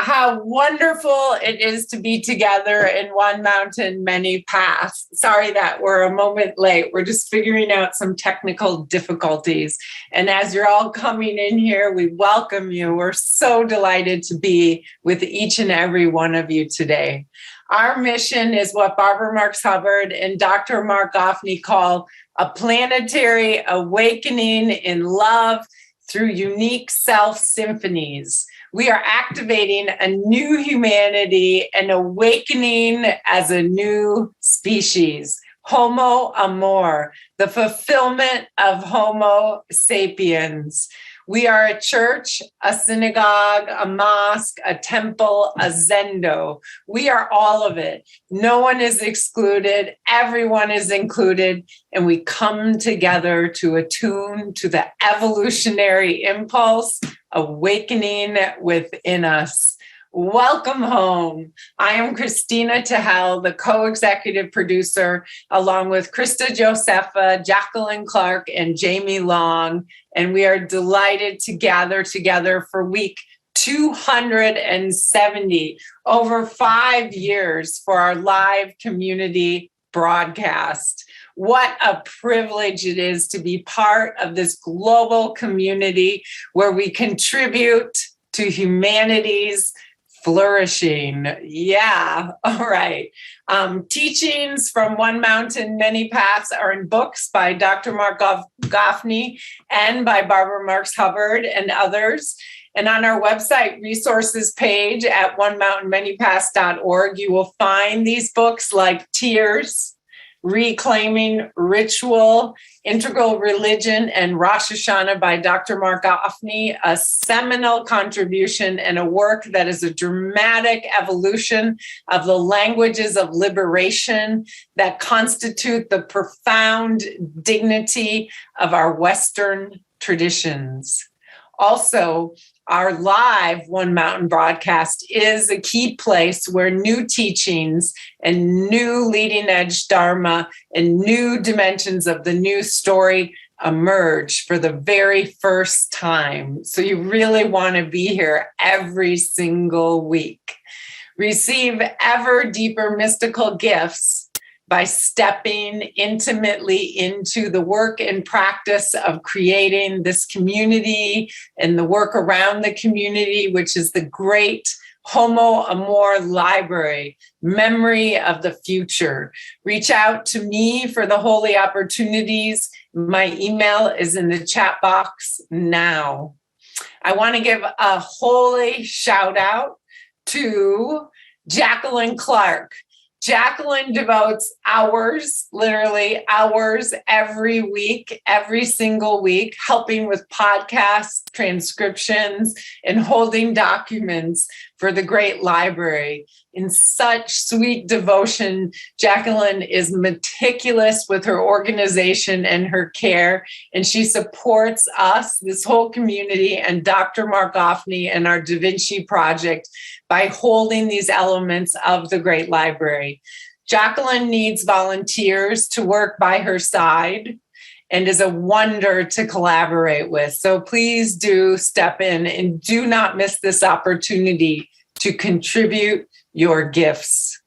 How wonderful it is to be together in one mountain, many paths. Sorry that we're a moment late. We're just figuring out some technical difficulties. And as you're all coming in here, we welcome you. We're so delighted to be with each and every one of you today. Our mission is what Barbara Marx Hubbard and Dr. Mark Goffney call a planetary awakening in love through unique self-symphonies. We are activating a new humanity and awakening as a new species. Homo amor, the fulfillment of Homo sapiens. We are a church, a synagogue, a mosque, a temple, a zendo. We are all of it. No one is excluded. Everyone is included. And we come together to attune to the evolutionary impulse awakening within us. Welcome home. I am Christina Tehel, the co-executive producer, along with Krista Josepha, Jacqueline Clark, and Jamie Long. And we are delighted to gather together for week 270, over 5 years for our live community broadcast. What a privilege it is to be part of this global community where we contribute to humanity's flourishing. Yeah, all right. Teachings from One Mountain, Many Paths are in books by Dr. Mark Goffney and by Barbara Marx Hubbard and others. And on our website resources page at onemountainmanypaths.org, you will find these books like Tears, Reclaiming Ritual, Integral Religion, and Rosh Hashanah by Dr. Mark Goffney, a seminal contribution and a work that is a dramatic evolution of the languages of liberation that constitute the profound dignity of our Western traditions. Also, our live One Mountain broadcast is a key place where new teachings and new leading edge Dharma and new dimensions of the new story emerge for the very first time. So you really want to be here every single week. Receive ever deeper mystical gifts by stepping intimately into the work and practice of creating this community and the work around the community, which is the great Homo Amor Library, Memory of the Future. Reach out to me for the holy opportunities. My email is in the chat box now. I want to give a holy shout out to Jacqueline Clark. Jacqueline devotes hours, literally hours every week, every single week, helping with podcasts, transcriptions, and holding documents for the great library. In such sweet devotion, Jacqueline is meticulous with her organization and her care, and she supports us, this whole community, and Dr. Mark Goffney and our Da Vinci Project by holding these elements of the great library. Jacqueline needs volunteers to work by her side and is a wonder to collaborate with. So please do step in and do not miss this opportunity to contribute your gifts.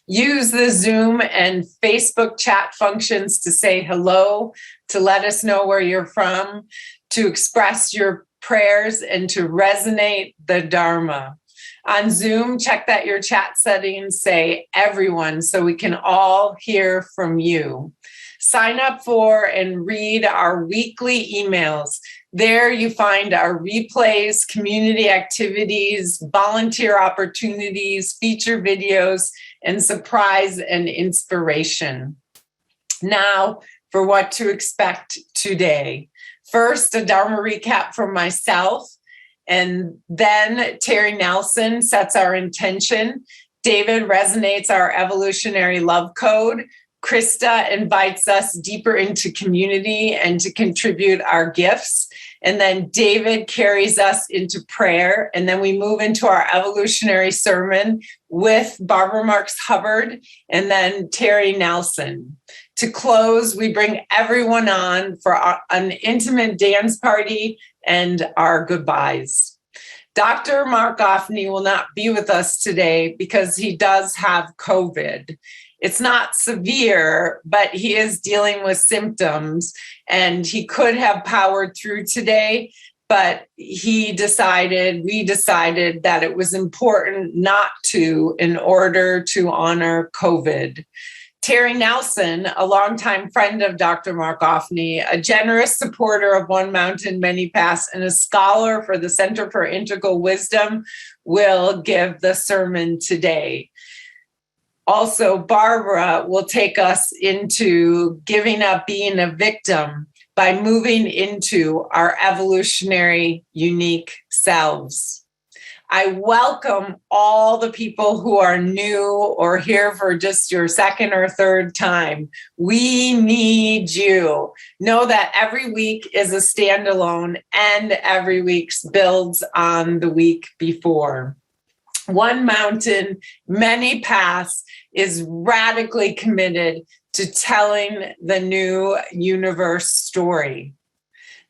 Use the Zoom and Facebook chat functions to say hello, to let us know where you're from, to express your prayers, and to resonate the Dharma. On Zoom, check that your chat settings say everyone so we can all hear from you. Sign up for and read our weekly emails. There you find our replays, community activities, volunteer opportunities, feature videos, and surprise and inspiration. Now, for what to expect today. First, a Dharma recap from myself. And then Terry Nelson sets our intention. David resonates our evolutionary love code. Krista invites us deeper into community and to contribute our gifts. And then David carries us into prayer. And then we move into our evolutionary sermon with Barbara Marx Hubbard and then Terry Nelson. To close, we bring everyone on for an intimate dance party and our goodbyes. Dr. Mark Offney will not be with us today because he does have COVID. It's not severe, but he is dealing with symptoms, and he could have powered through today, but we decided that it was important not to in order to honor COVID. Terry Nelson, a longtime friend of Dr. Mark Offney, a generous supporter of One Mountain, Many Paths, and a scholar for the Center for Integral Wisdom, will give the sermon today. Also, Barbara will take us into giving up being a victim by moving into our evolutionary, unique selves. I welcome all the people who are new or here for just your second or third time. We need you. Know that every week is a standalone and every week builds on the week before. One Mountain, Many Paths is radically committed to telling the new universe story.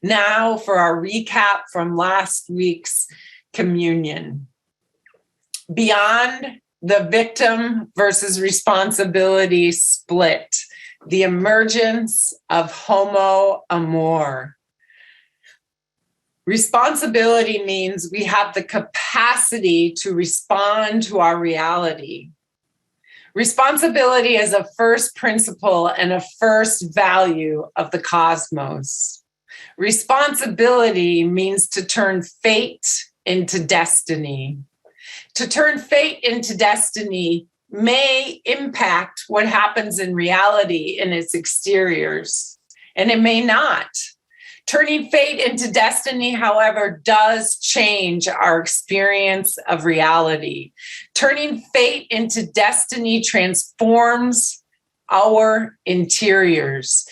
Now for our recap from last week's communion. Beyond the victim versus responsibility split, the emergence of homo amor. Responsibility means we have the capacity to respond to our reality. Responsibility is a first principle and a first value of the cosmos. Responsibility means to turn fate into destiny. To turn fate into destiny may impact what happens in reality in its exteriors, and it may not. Turning fate into destiny, however, does change our experience of reality. Turning fate into destiny transforms our interiors.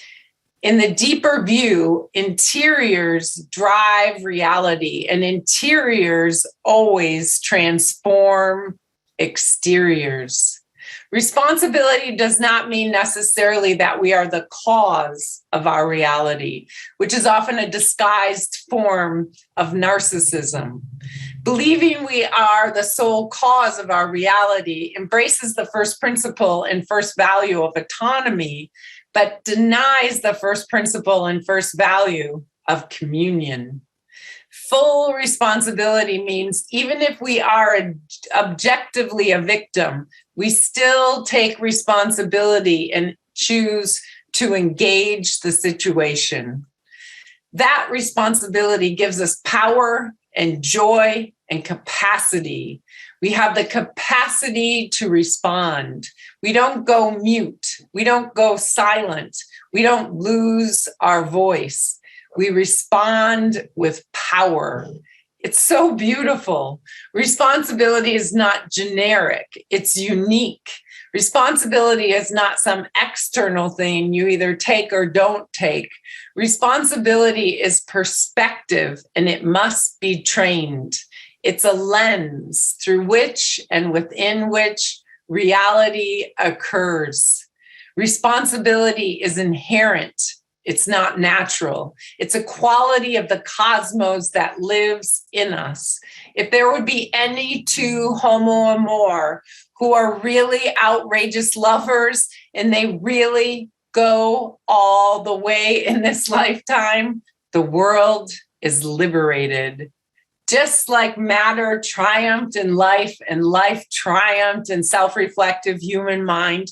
In the deeper view, interiors drive reality, and interiors always transform exteriors. Responsibility does not mean necessarily that we are the cause of our reality, which is often a disguised form of narcissism. Believing we are the sole cause of our reality embraces the first principle and first value of autonomy, but denies the first principle and first value of communion. Full responsibility means even if we are objectively a victim, we still take responsibility and choose to engage the situation. That responsibility gives us power and joy and capacity. We have the capacity to respond. We don't go mute. We don't go silent. We don't lose our voice. We respond with power. It's so beautiful. Responsibility is not generic. It's unique. Responsibility is not some external thing you either take or don't take. Responsibility is perspective, and it must be trained. It's a lens through which and within which reality occurs. Responsibility is inherent. It's not natural. It's a quality of the cosmos that lives in us. If there would be any two homo amor who are really outrageous lovers and they really go all the way in this lifetime, the world is liberated. Just like matter triumphed in life and life triumphed in self-reflective human mind,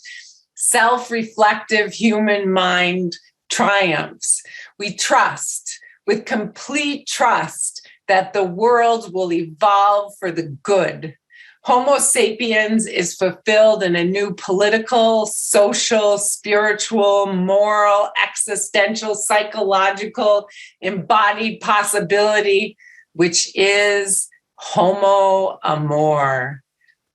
self-reflective human mind triumphs. We trust, with complete trust, that the world will evolve for the good. Homo sapiens is fulfilled in a new political, social, spiritual, moral, existential, psychological, embodied possibility, which is homo amor.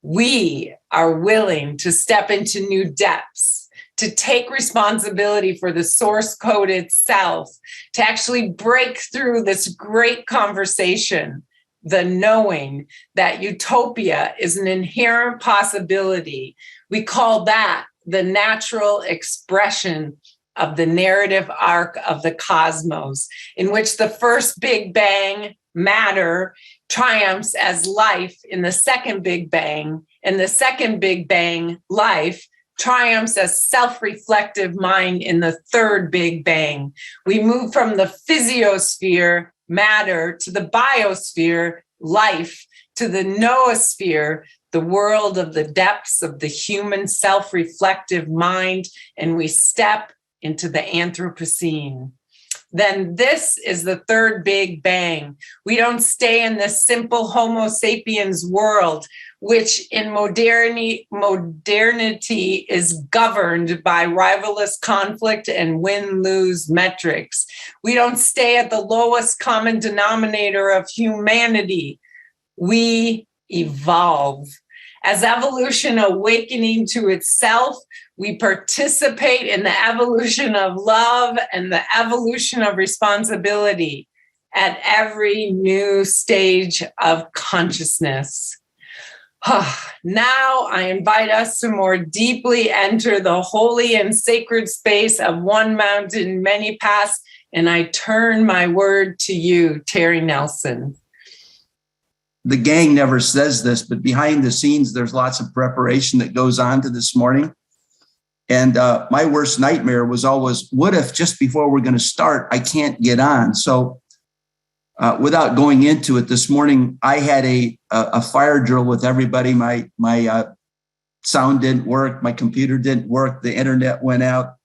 We are willing to step into new depths, to take responsibility for the source code itself, to actually break through this great conversation, the knowing that utopia is an inherent possibility. We call that the natural expression of the narrative arc of the cosmos, in which the first Big Bang, matter, triumphs as life in the second Big Bang, and the second Big Bang, life, triumphs as self-reflective mind in the third Big Bang. We move from the physiosphere, matter, to the biosphere, life, to the noosphere, the world of the depths of the human self-reflective mind, and we step into the Anthropocene. Then this is the third Big Bang. We don't stay in this simple Homo sapiens world, which in modernity is governed by rivalrous conflict and win-lose metrics. We don't stay at the lowest common denominator of humanity. We evolve. As evolution awakening to itself, we participate in the evolution of love and the evolution of responsibility at every new stage of consciousness. Now I invite us to more deeply enter the holy and sacred space of one mountain, many paths, and I turn my word to you, Terry Nelson. The gang never says this, but behind the scenes, there's lots of preparation that goes on to this morning. And my worst nightmare was always, what if just before we're going to start, I can't get on? So without going into it, this morning, I had a fire drill with everybody. My sound didn't work. My computer didn't work. The internet went out.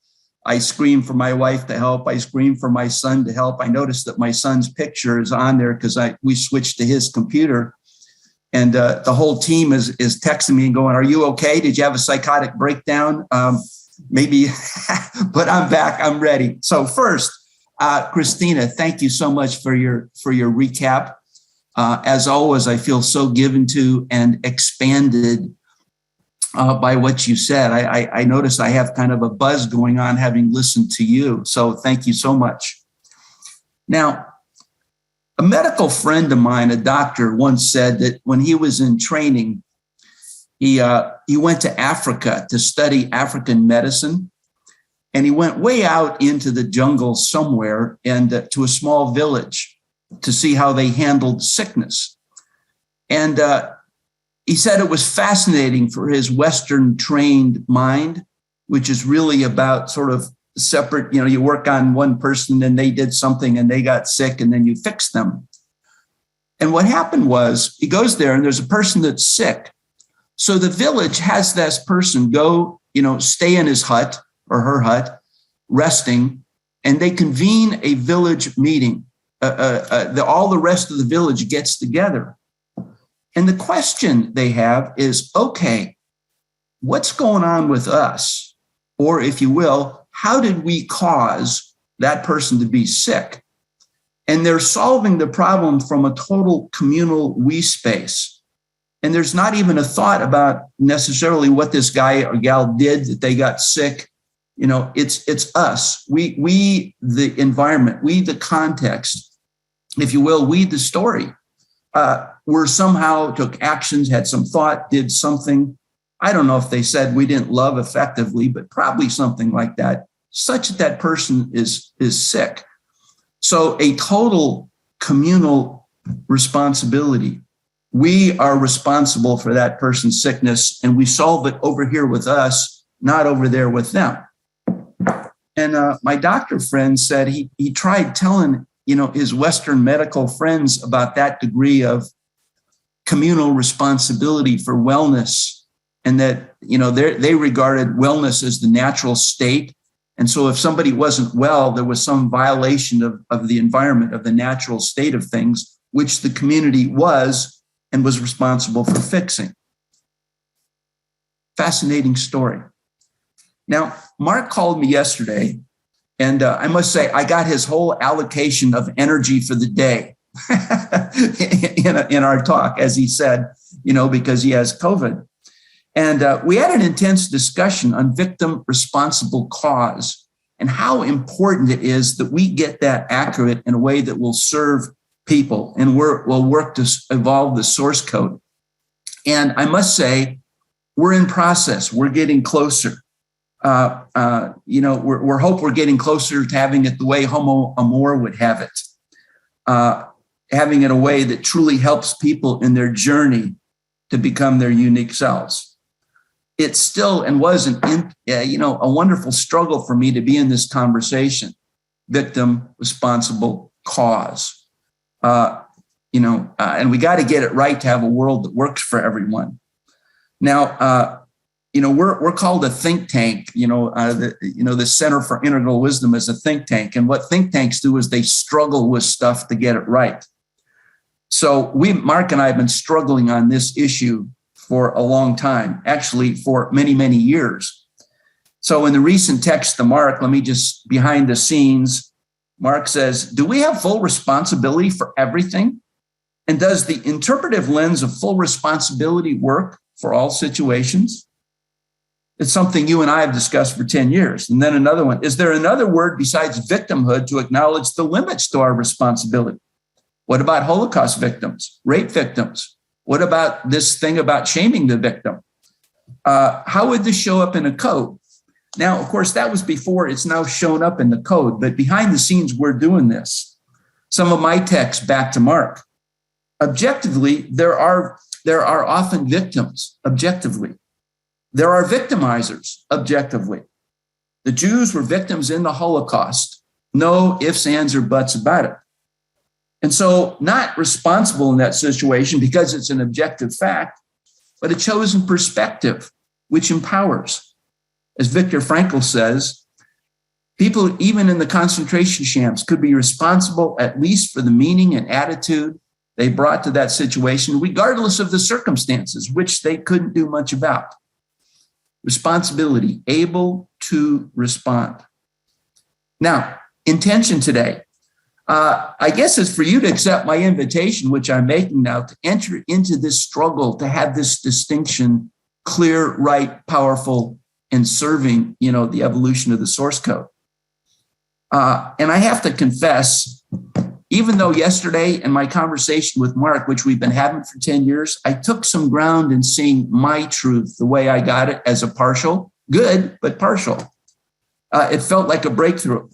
I screamed for my wife to help. I screamed for my son to help. I noticed that my son's picture is on there because we switched to his computer. And the whole team is texting me and going, "Are you okay? Did you have a psychotic breakdown?" Maybe, but I'm back. I'm ready. So first, Christina, thank you so much for your recap. As always, I feel so given to and expanded by what you said. I noticed I have kind of a buzz going on having listened to you. So thank you so much. Now, a medical friend of mine, a doctor, once said that when he was in training, he went to Africa to study African medicine. And he went way out into the jungle somewhere and to a small village to see how they handled sickness. And he said it was fascinating for his Western trained mind, which is really about sort of separate, you work on one person and they did something and they got sick and then you fix them. And what happened was he goes there and there's a person that's sick. So the village has this person go, stay in his hut or her hut, resting, and they convene a village meeting. All the rest of the village gets together. And the question they have is, okay, what's going on with us? Or if you will, how did we cause that person to be sick? And they're solving the problem from a total communal we space. And there's not even a thought about necessarily what this guy or gal did that they got sick. It's us. We the environment, we the context, if you will, we the story. We're somehow took actions, had some thought, did something. I don't know if they said we didn't love effectively, but probably something like that, such that person is sick. So a total communal responsibility. We are responsible for that person's sickness, and we solve it over here with us, not over there with them. And my doctor friend said he tried telling his Western medical friends about that degree of communal responsibility for wellness, and that they regarded wellness as the natural state. And so if somebody wasn't well, there was some violation of the environment, of the natural state of things, which the community was and was responsible for fixing. Fascinating story. Now, Mark called me yesterday, and I must say I got his whole allocation of energy for the day in our talk, as he said, because he has COVID. And we had an intense discussion on victim responsible cause and how important it is that we get that accurate in a way that will serve people, and we'll work to evolve the source code. And I must say, we're in process. We're getting closer. We're getting closer to having it the way Homo Amor would have it. having it a way that truly helps people in their journey to become their unique selves. It still and was a wonderful struggle for me to be in this conversation. Victim, responsible, cause. And we got to get it right to have a world that works for everyone. Now, we're called a think tank. The Center for Integral Wisdom is a think tank, and what think tanks do is they struggle with stuff to get it right. So Mark and I have been struggling on this issue for a long time, actually for many, many years. So in the recent text to Mark, let me just behind the scenes, Mark says, do we have full responsibility for everything? And does the interpretive lens of full responsibility work for all situations? It's something you and I have discussed for 10 years. And then another one, is there another word besides victimhood to acknowledge the limits to our responsibility? What about Holocaust victims, rape victims? What about this thing about shaming the victim? How would this show up in a code? Now, of course, that was before it's now shown up in the code, but behind the scenes, we're doing this. Some of my text back to Mark. Objectively, there are often victims, objectively. There are victimizers, objectively. The Jews were victims in the Holocaust. No ifs, ands, or buts about it. And so not responsible in that situation because it's an objective fact, but a chosen perspective, which empowers. As Viktor Frankl says, people even in the concentration camps could be responsible at least for the meaning and attitude they brought to that situation, regardless of the circumstances, which they couldn't do much about. Responsibility, able to respond. Now, intention today. I guess it's for you to accept my invitation, which I'm making now, to enter into this struggle, to have this distinction clear, right, powerful, and serving, the evolution of the source code. And I have to confess, even though yesterday in my conversation with Mark, which we've been having for 10 years, I took some ground in seeing my truth the way I got it as a partial, good, but partial. It felt like a breakthrough.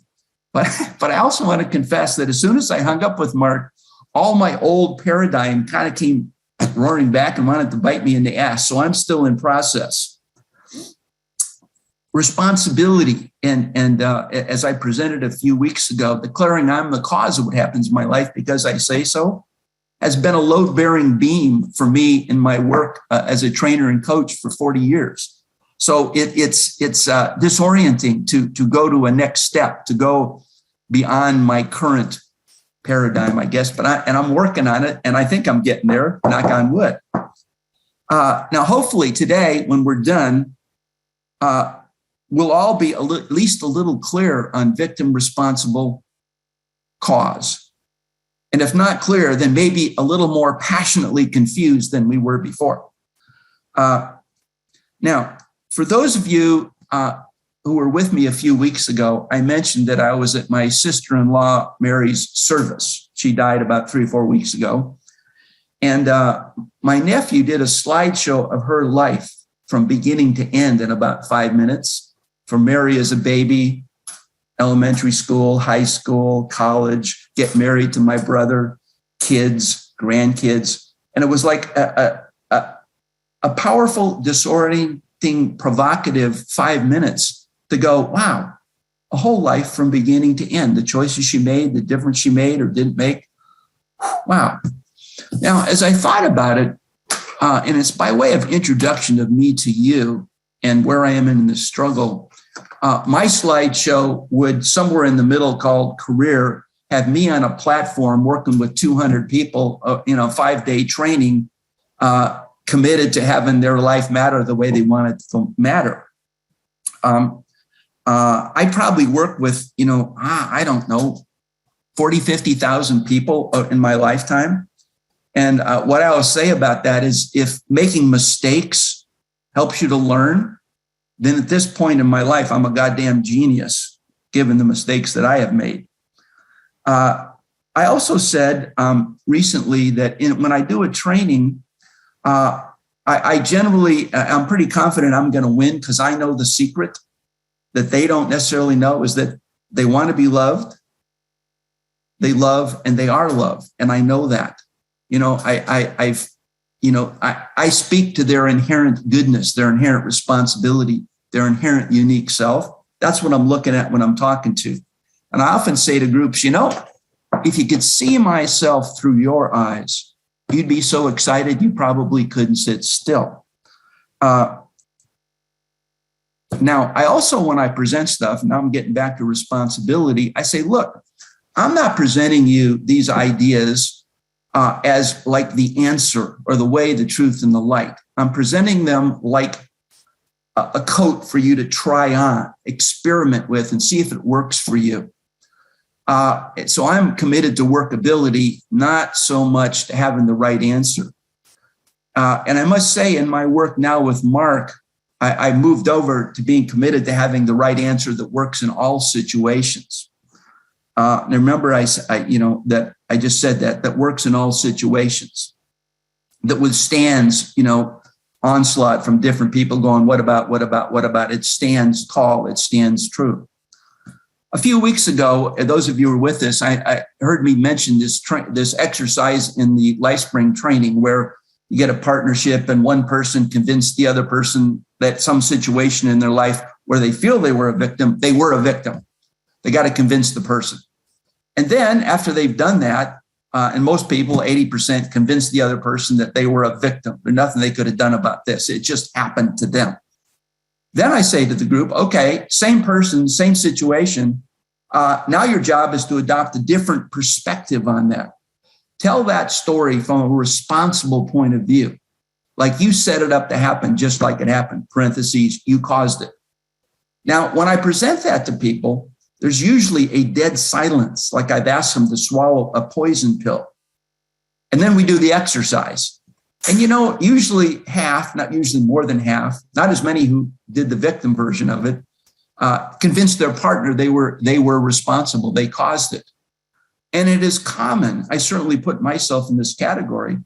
But I also want to confess that as soon as I hung up with Mark, all my old paradigm kind of came roaring back and wanted to bite me in the ass. So I'm still in process. Responsibility, and as I presented a few weeks ago, declaring I'm the cause of what happens in my life because I say so, has been a load-bearing beam for me in my work as a trainer and coach for 40 years. So it's disorienting to go to a next step, to go beyond my current paradigm, I guess. But I'm working on it, and I think I'm getting there. Knock on wood. Now, hopefully today, when we're done, we'll all be at least a little clearer on victim, responsible, cause. And if not clear, then maybe a little more passionately confused than we were before. Now, for those of you who were with me a few weeks ago, I mentioned that I was at my sister-in-law Mary's service. She died about 3 or 4 weeks ago. And my nephew did a slideshow of her life from beginning to end in about 5 minutes. From Mary as a baby, elementary school, high school, college, get married to my brother, kids, grandkids. And it was like a powerful, disorienting, provocative 5 minutes to go, wow, a whole life from beginning to end, the choices she made, the difference she made or didn't make. Wow. Now, as I thought about it, and it's by way of introduction of me to you and where I am in this struggle, my slideshow would, somewhere in the middle called career, have me on a platform working with 200 people, 5-day training, committed to having their life matter the way they want it to matter. I probably work with, 40, 50,000 people in my lifetime. And what I will say about that is if making mistakes helps you to learn, then at this point in my life, I'm a goddamn genius, given the mistakes that I have made. I also said recently that when I do a training, I generally, I'm pretty confident I'm going to win because I know the secret that they don't necessarily know is that they want to be loved. they love, and they are loved. And I know that. I speak to their inherent goodness, their inherent responsibility, their inherent unique self. That's what I'm looking at when I'm talking to. And I often say to groups, if you could see myself through your eyes, you'd be so excited you probably couldn't sit still. Now, I also, when I present stuff, now I'm getting back to responsibility, I say, look, I'm not presenting you these ideas as like the answer or the way, the truth, and the light. I'm presenting them like a coat for you to try on, experiment with, and see if it works for you. So I'm committed to workability, not so much to having the right answer. And I must say, in my work now with Mark, I moved over to being committed to having the right answer that works in all situations. And remember, that I just said that works in all situations, that withstands, onslaught from different people going, what about? It stands tall, it stands true. A few weeks ago, those of you who were with us, I heard me mention this exercise in the LifeSpring training where you get a partnership and one person convinced the other person that some situation in their life where they feel they were a victim. They got to convince the person. And then after they've done that, and most people, 80%, convince the other person that they were a victim. There's nothing they could have done about this. It just happened to them. Then I say to the group, okay, same person, same situation. Now your job is to adopt a different perspective on that. Tell that story from a responsible point of view. Like you set it up to happen just like it happened, parentheses, you caused it. Now, when I present that to people, there's usually a dead silence, like I've asked them to swallow a poison pill. And then we do the exercise. And usually half, not usually more than half, not as many who did the victim version of it, convinced their partner they were responsible, they caused it. And it is common, I certainly put myself in this category,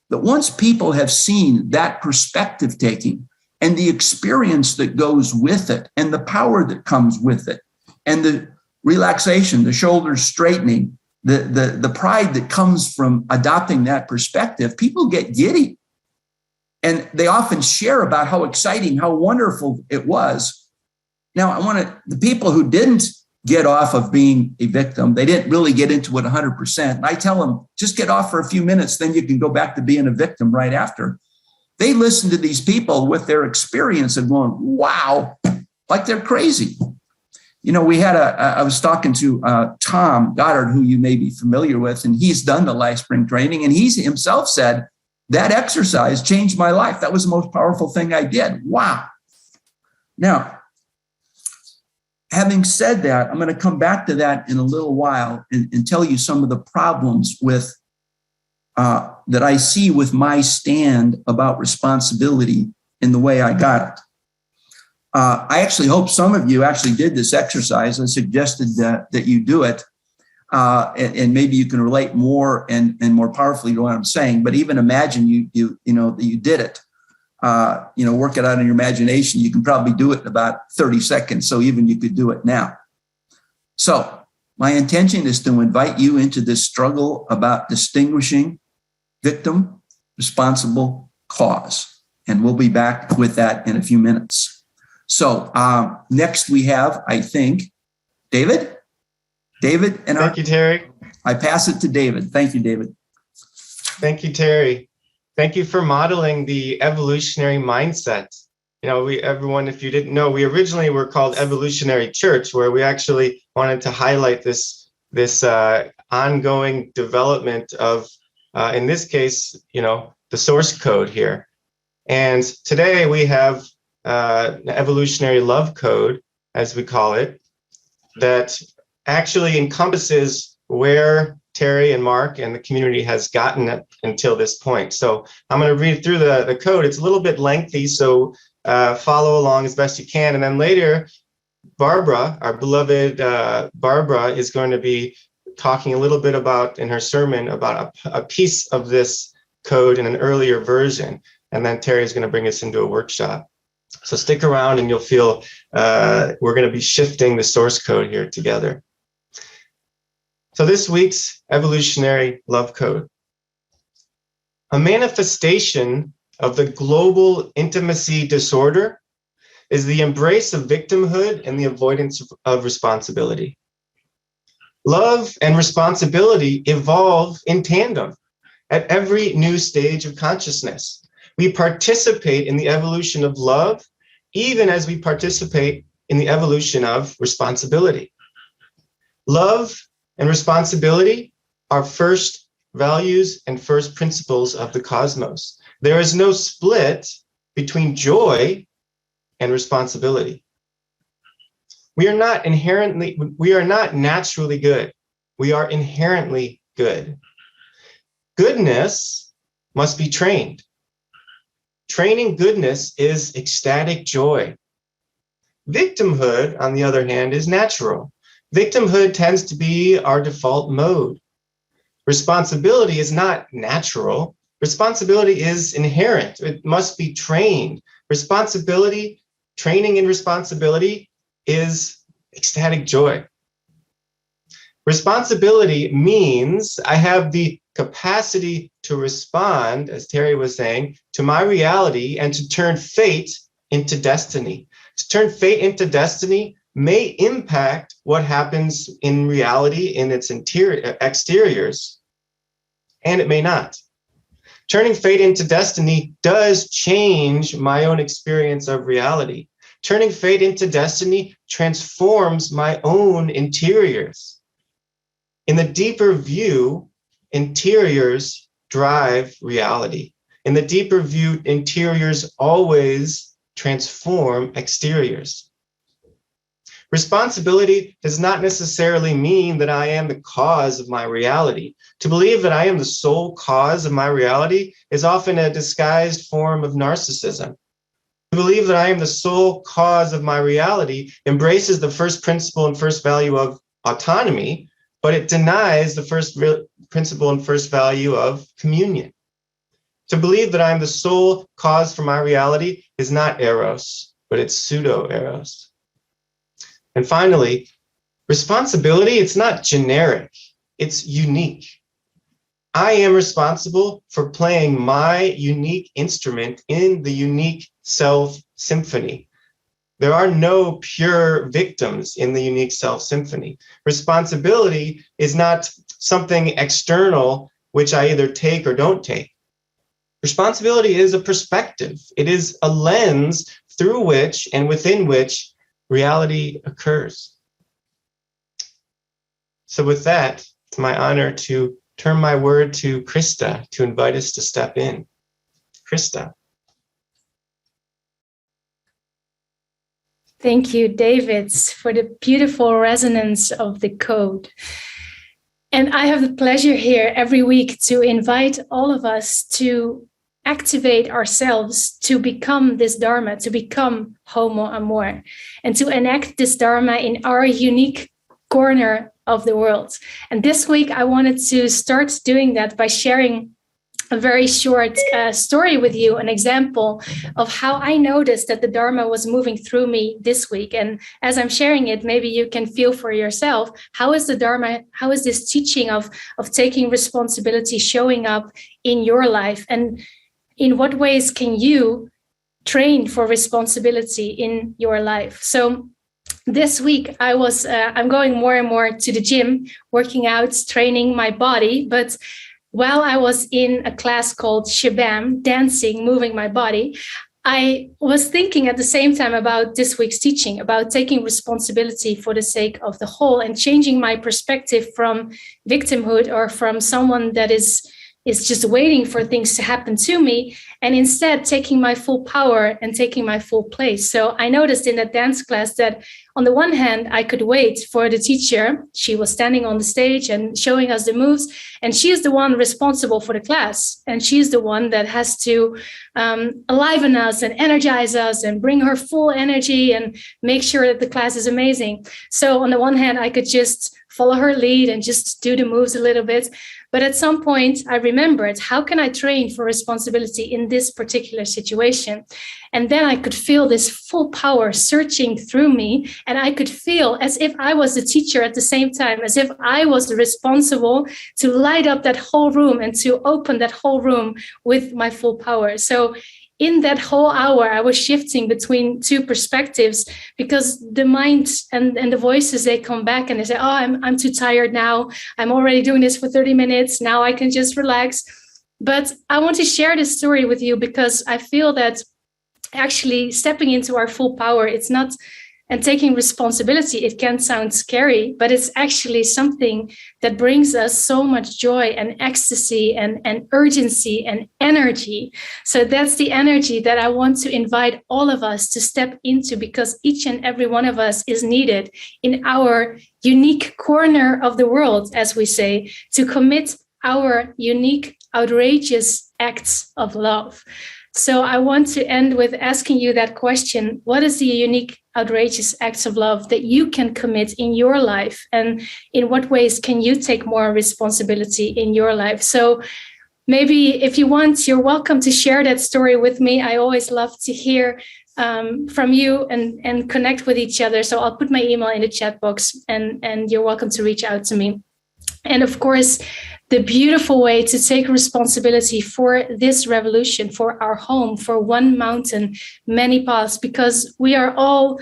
that once people have seen that perspective taking and the experience that goes with it and the power that comes with it and the relaxation, the shoulders straightening, the pride that comes from adopting that perspective, people get giddy. And they often share about how exciting, how wonderful it was. Now, the people who didn't get off of being a victim, they didn't really get into it 100%. And I tell them, just get off for a few minutes, then you can go back to being a victim right after. They listen to these people with their experience and going, wow, like they're crazy. I was talking to Tom Goddard, who you may be familiar with, and he's done the LifeSpring training, and he himself said, that exercise changed my life. That was the most powerful thing I did. Wow. Now, having said that, I'm going to come back to that in a little while and tell you some of the problems with that I see with my stand about responsibility in the way I got it. I actually hope some of you actually did this exercise. I suggested that you do it, and maybe you can relate more and more powerfully to what I'm saying. But even imagine you did it. Work it out in your imagination. You can probably do it in about 30 seconds. So even you could do it now. So my intention is to invite you into this struggle about distinguishing victim, responsible, cause. And we'll be back with that in a few minutes. So next we have, I think, David. And thank you, Terry. I pass it to David. Thank you, David. Thank you, Terry. Thank you for modeling the evolutionary mindset. Everyone, if you didn't know, we originally were called Evolutionary Church, where we actually wanted to highlight this ongoing development of, in this case, the source code here. And today we have an evolutionary love code, as we call it, that actually encompasses where Terry and Mark and the community has gotten until this point. So I'm going to read through the code. It's a little bit lengthy, so follow along as best you can. And then later, Barbara, our beloved Barbara, is going to be talking a little bit about, in her sermon, about a piece of this code in an earlier version. And then Terry is going to bring us into a workshop. So stick around and you'll feel we're going to be shifting the source code here together. So this week's evolutionary love code. A manifestation of the global intimacy disorder is the embrace of victimhood and the avoidance of responsibility. Love and responsibility evolve in tandem at every new stage of consciousness. We participate in the evolution of love, even as we participate in the evolution of responsibility. Love and responsibility are first values and first principles of the cosmos. There is no split between joy and responsibility. We are not naturally good. We are inherently good. Goodness must be trained. Training goodness is ecstatic joy. Victimhood, on the other hand, is natural. Victimhood tends to be our default mode. Responsibility is not natural. Responsibility is inherent. It must be trained. Training in responsibility is ecstatic joy. Responsibility means I have the capacity to respond, as Terry was saying, to my reality and to turn fate into destiny. To turn fate into destiny may impact what happens in reality in its exteriors, and it may not. Turning fate into destiny does change my own experience of reality. Turning fate into destiny transforms my own interiors. In the deeper view, interiors drive reality. In the deeper view, interiors always transform exteriors. Responsibility does not necessarily mean that I am the cause of my reality. To believe that I am the sole cause of my reality is often a disguised form of narcissism. To believe that I am the sole cause of my reality embraces the first principle and first value of autonomy, but it denies the first principle and first value of communion. To believe that I am the sole cause for my reality is not eros, but it's pseudo-eros. And finally, responsibility, it's not generic, it's unique. I am responsible for playing my unique instrument in the unique self symphony. There are no pure victims in the unique self symphony. Responsibility is not something external which I either take or don't take. Responsibility is a perspective. It is a lens through which and within which reality occurs. So with that, it's my honor to turn my word to Krista to invite us to step in. Krista. Thank you, David, for the beautiful resonance of the code. And I have the pleasure here every week to invite all of us to activate ourselves to become this Dharma, to become Homo Amor, and to enact this Dharma in our unique corner of the world. And this week, I wanted to start doing that by sharing a very short story with you, an example of how I noticed that the Dharma was moving through me this week. And as I'm sharing it, maybe you can feel for yourself, how is the Dharma, how is this teaching of taking responsibility showing up in your life? And in what ways can you train for responsibility in your life? So this week I'm going more and more to the gym, working out, training my body. But while I was in a class called Shabam, dancing, moving my body, I was thinking at the same time about this week's teaching, about taking responsibility for the sake of the whole and changing my perspective from victimhood or from someone that is just waiting for things to happen to me, and instead taking my full power and taking my full place. So I noticed in that dance class that on the one hand, I could wait for the teacher. She was standing on the stage and showing us the moves, and she is the one responsible for the class. And she's the one that has to enliven us and energize us and bring her full energy and make sure that the class is amazing. So on the one hand, I could just follow her lead and just do the moves a little bit. But at some point, I remembered, how can I train for responsibility in this particular situation? And then I could feel this full power searching through me. And I could feel as if I was the teacher at the same time, as if I was responsible to light up that whole room and to open that whole room with my full power. So in that whole hour, I was shifting between two perspectives, because the mind and the voices, they come back and they say, oh, I'm too tired now. I'm already doing this for 30 minutes. Now I can just relax. But I want to share this story with you because I feel that actually stepping into our full power, it's not, and taking responsibility, it can sound scary, but it's actually something that brings us so much joy and ecstasy and urgency and energy. So that's the energy that I want to invite all of us to step into, because each and every one of us is needed in our unique corner of the world, as we say, to commit our unique, outrageous acts of love. So I want to end with asking you that question. What is the unique, outrageous acts of love that you can commit in your life? And in what ways can you take more responsibility in your life? So maybe if you want, you're welcome to share that story with me. I always love to hear from you and connect with each other. So I'll put my email in the chat box, and you're welcome to reach out to me. And of course, the beautiful way to take responsibility for this revolution, for our home, for One Mountain, Many Paths, because we are all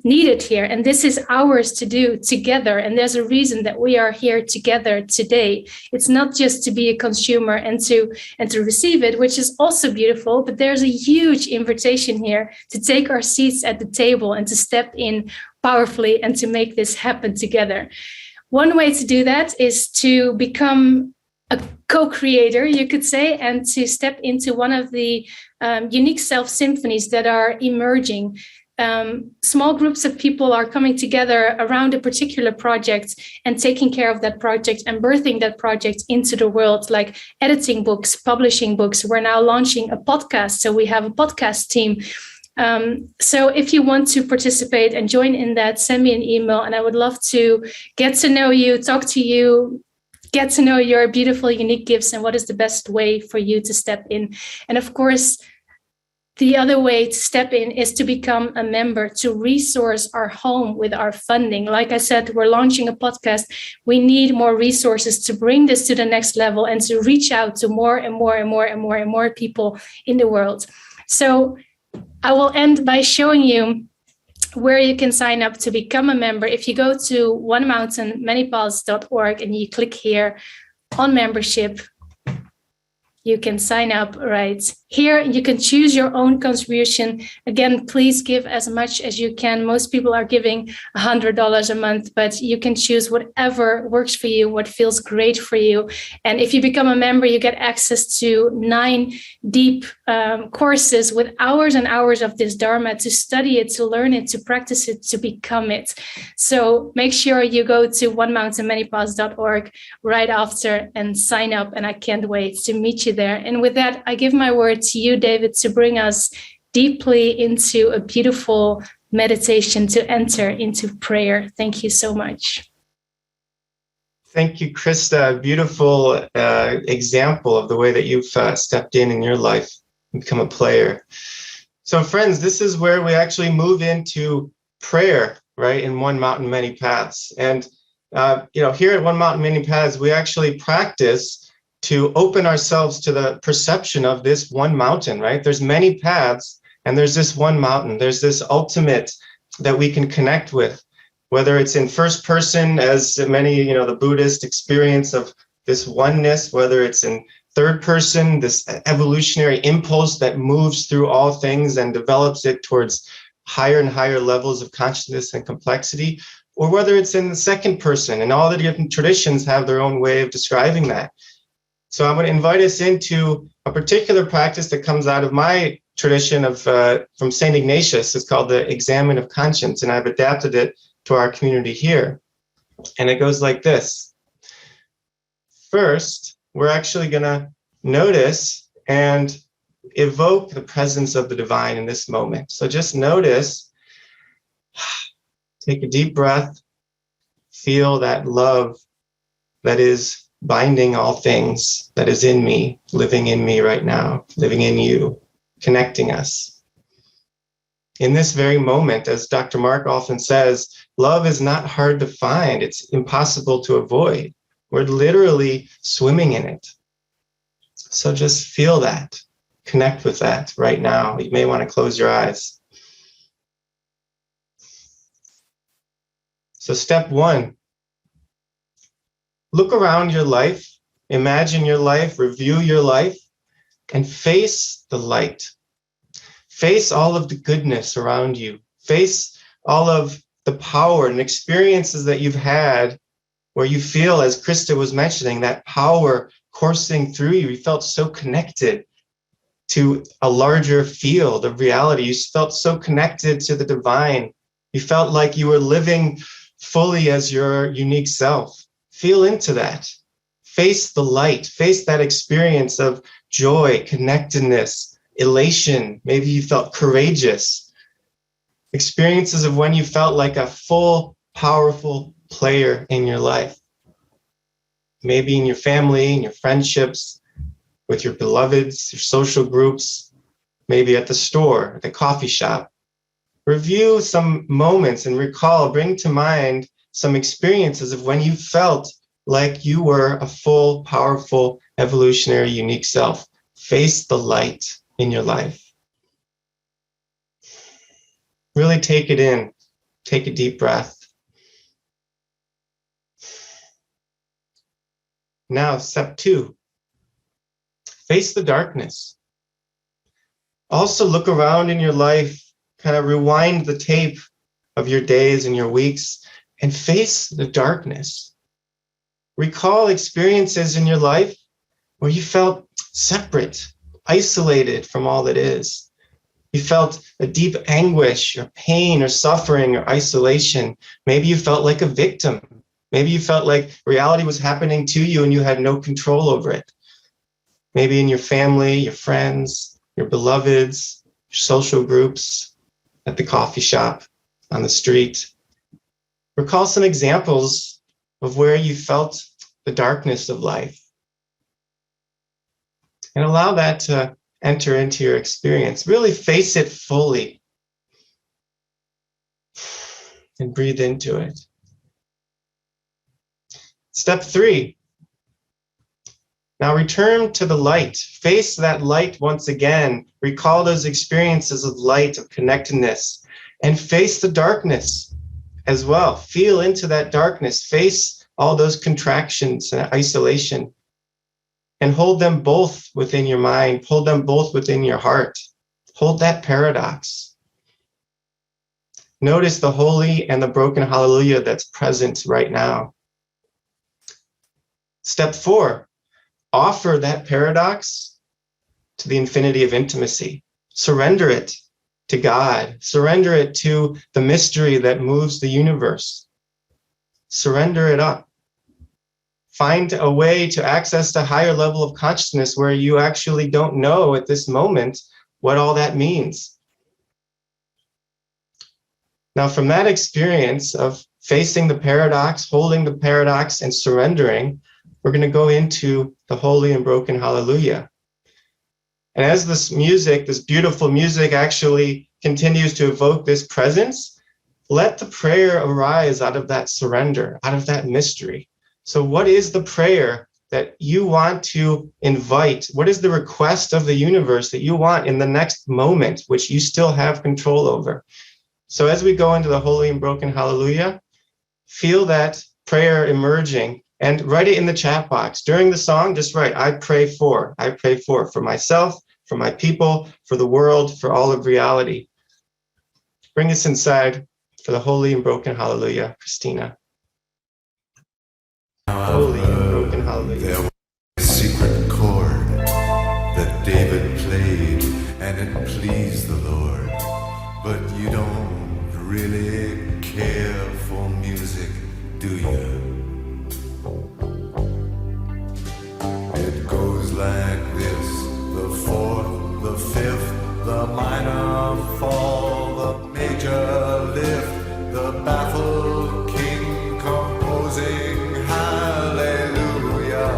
needed here. And this is ours to do together. And there's a reason that we are here together today. It's not just to be a consumer and to receive it, which is also beautiful, but there's a huge invitation here to take our seats at the table and to step in powerfully and to make this happen together. One way to do that is to become a co-creator, you could say, and to step into one of the unique self-symphonies that are emerging. Small groups of people are coming together around a particular project and taking care of that project and birthing that project into the world, like editing books, publishing books. We're now launching a podcast, so we have a podcast team. So if you want to participate and join in that, send me an email, and I would love to get to know you, talk to you, get to know your beautiful, unique gifts and what is the best way for you to step in. And of course, the other way to step in is to become a member, to resource our home with our funding. Like I said, we're launching a podcast. We need more resources to bring this to the next level and to reach out to more and more and more and more and more people in the world. So I will end by showing you where you can sign up to become a member. If you go to onemountainmanypaths.org and you click here on membership, you can sign up right here. You can choose your own contribution. Again, please give as much as you can. Most people are giving $100 a month, but you can choose whatever works for you, what feels great for you. And if you become a member, you get access to 9 deep courses with hours and hours of this Dharma to study it, to learn it, to practice it, to become it. So make sure you go to onemountainmanypaths.org right after and sign up. And I can't wait to meet you there. And with that, I give my word to you, David, to bring us deeply into a beautiful meditation, to enter into prayer. Thank you so much. Thank you, Krista. Beautiful example of the way that you've stepped in your life and become a player. So friends, this is where we actually move into prayer, right? In One Mountain, Many Paths. And, here at One Mountain, Many Paths, we actually practice to open ourselves to the perception of this one mountain, right? There's many paths and there's this one mountain. There's this ultimate that we can connect with, whether it's in first person, as many, the Buddhist experience of this oneness, whether it's in third person, this evolutionary impulse that moves through all things and develops it towards higher and higher levels of consciousness and complexity, or whether it's in the second person, and all the different traditions have their own way of describing that. So I'm going to invite us into a particular practice that comes out of my tradition of from St. Ignatius. It's called the Examen of Conscience, and I've adapted it to our community here. And it goes like this. First, we're actually going to notice and evoke the presence of the divine in this moment. So just notice, take a deep breath, feel that love that is binding all things that is in me, living in me right now, living in you, connecting us. In this very moment, as Dr. Mark often says, love is not hard to find. It's impossible to avoid. We're literally swimming in it. So just feel that, connect with that right now. You may want to close your eyes. So step one, look around your life, imagine your life, review your life, and face the light. Face all of the goodness around you. Face all of the power and experiences that you've had where you feel, as Krista was mentioning, that power coursing through you. You felt so connected to a larger field of reality. You felt so connected to the divine. You felt like you were living fully as your unique self. Feel into that. Face the light. Face that experience of joy, connectedness, elation. Maybe you felt courageous. Experiences of when you felt like a full, powerful player in your life. Maybe in your family, in your friendships, with your beloveds, your social groups, maybe at the store, at the coffee shop. Review some moments and recall, bring to mind some experiences of when you felt like you were a full, powerful, evolutionary, unique self. Face the light in your life. Really take it in. Take a deep breath. Now, step two, face the darkness. Also look around in your life, kind of rewind the tape of your days and your weeks and face the darkness. Recall experiences in your life where you felt separate, isolated from all that is. You felt a deep anguish or pain or suffering or isolation. Maybe you felt like a victim. Maybe you felt like reality was happening to you and you had no control over it. Maybe in your family, your friends, your beloveds, your social groups, at the coffee shop, on the street. Recall some examples of where you felt the darkness of life. And allow that to enter into your experience. Really face it fully and breathe into it. Step three. Now return to the light. Face that light once again. Recall those experiences of light, of connectedness, and face the darkness as well. Feel into that darkness. Face all those contractions and isolation, and hold them both within your mind. Hold them both within your heart. Hold that paradox. Notice the holy and the broken hallelujah that's present right now. Step four, offer that paradox to the infinity of intimacy. Surrender it to God. Surrender it to the mystery that moves the universe. Surrender it up. Find a way to access a higher level of consciousness where you actually don't know at this moment what all that means. Now, from that experience of facing the paradox, holding the paradox, and surrendering, we're going to go into the holy and broken hallelujah. And as this music, this beautiful music actually continues to evoke this presence, let the prayer arise out of that surrender, out of that mystery. So what is the prayer that you want to invite? What is the request of the universe that you want in the next moment, which you still have control over? So as we go into the holy and broken hallelujah, feel that prayer emerging and write it in the chat box. During the song, just write, I pray for myself, for my people, for the world, for all of reality. Bring us inside for the holy and broken hallelujah, Christina. Holy and broken hallelujah. There was a secret chord that David played, and it pleased the Lord. But you don't really care for music, do you? It goes like this: the fourth, the fifth, the minor fall, the major lift, the baffled king composing hallelujah.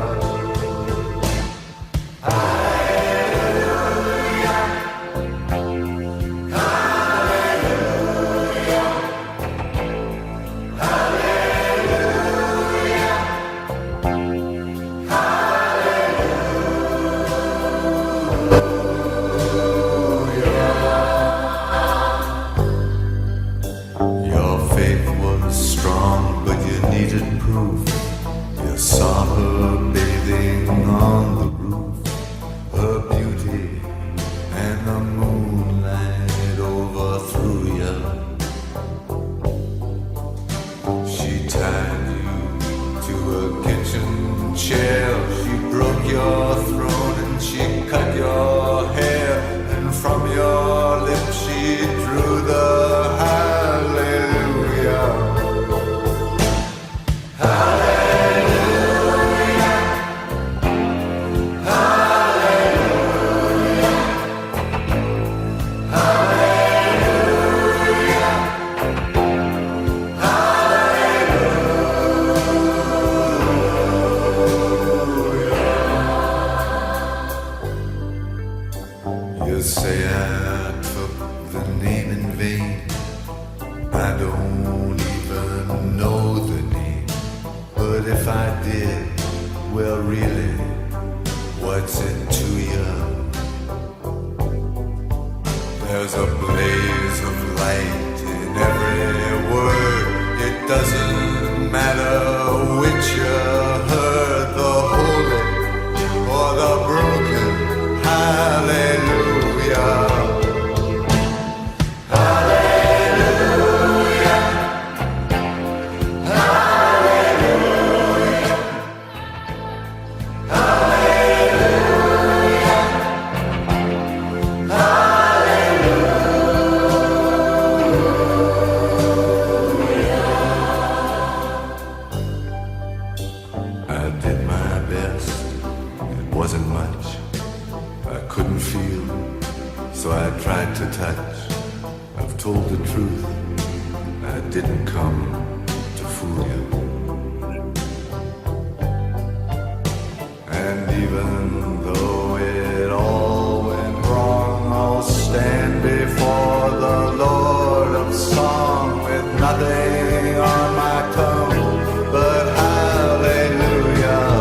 I don't even know the name, but if I did, well really, what's it to you? There's a blaze of light in every word. It doesn't matter which you heard, the holy or the broken. Hallelujah. So I tried to touch. I've told the truth. I didn't come to fool you. And even though it all went wrong, I'll stand before the Lord of Song with nothing on my tongue but hallelujah.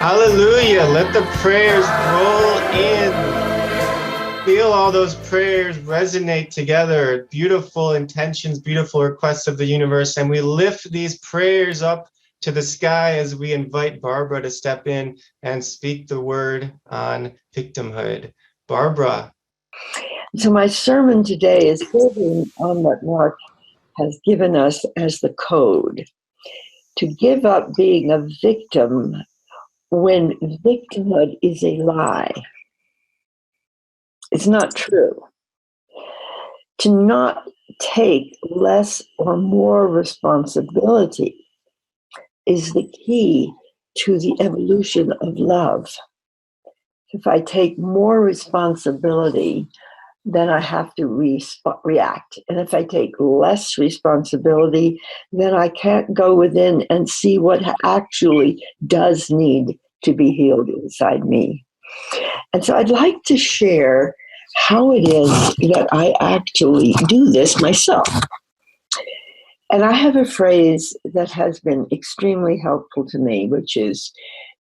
Hallelujah. Let the prayers roll in. Feel all those prayers resonate together. Beautiful intentions, beautiful requests of the universe. And we lift these prayers up to the sky as we invite Barbara to step in and speak the word on victimhood. Barbara. So my sermon today is building on what Mark has given us as the code to give up being a victim when victimhood is a lie. It's not true. To not take less or more responsibility is the key to the evolution of love. If I take more responsibility, then I have to react. And if I take less responsibility, then I can't go within and see what actually does need to be healed inside me. And so I'd like to share how it is that I actually do this myself. And I have a phrase that has been extremely helpful to me, which is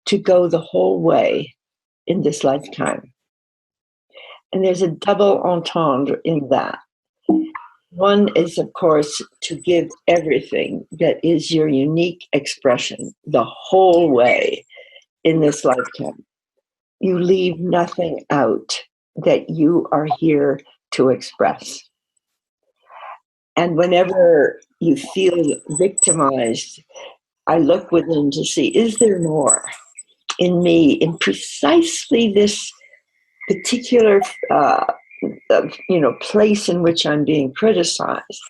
to go the whole way in this lifetime. And there's a double entendre in that. One is, of course, to give everything that is your unique expression the whole way in this lifetime. You leave nothing out that you are here to express. And whenever you feel victimized, I look within to see, is there more in me in precisely this particular place in which I'm being criticized?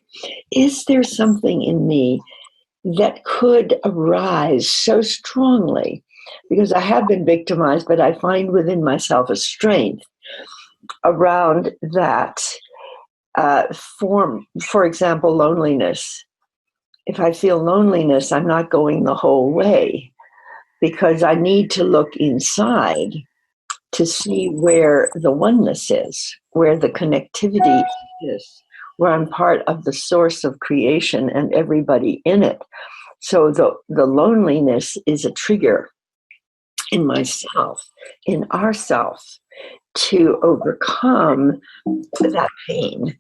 Is there something in me that could arise so strongly? Because I have been victimized, but I find within myself a strength around that. For example, loneliness. If I feel loneliness, I'm not going the whole way because I need to look inside to see where the oneness is, where the connectivity is, where I'm part of the source of creation and everybody in it. So the loneliness is a trigger in myself, in ourself, to overcome that pain.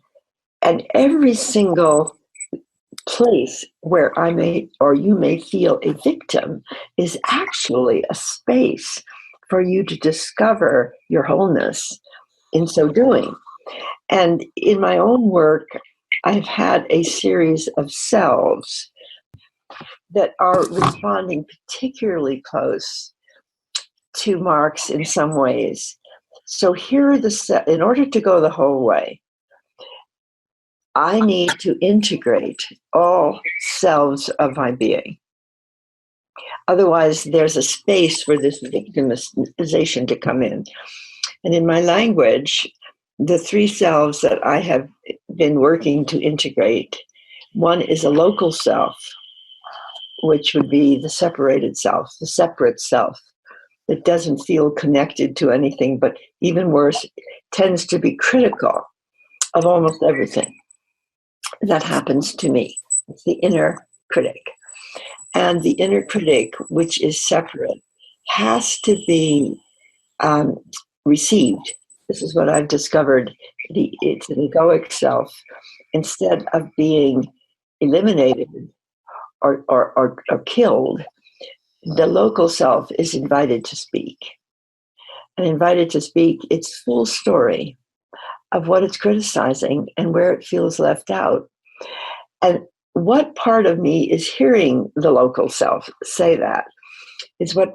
And every single place where I may or you may feel a victim is actually a space for you to discover your wholeness in so doing. And in my own work, I've had a series of selves that are responding particularly close to Marx in some ways. So here are in order to go the whole way, I need to integrate all selves of my being. Otherwise, there's a space for this victimization to come in. And in my language, the three selves that I have been working to integrate, one is a local self, which would be the separated self, the separate self that doesn't feel connected to anything, but even worse, tends to be critical of almost everything that happens to me. It's the inner critic. And the inner critic, which is separate, has to be received. This is what I've discovered. It's an egoic self. Instead of being eliminated or killed, the local self is invited to speak. And invited to speak its full story of what it's criticizing and where it feels left out. And what part of me is hearing the local self say that is what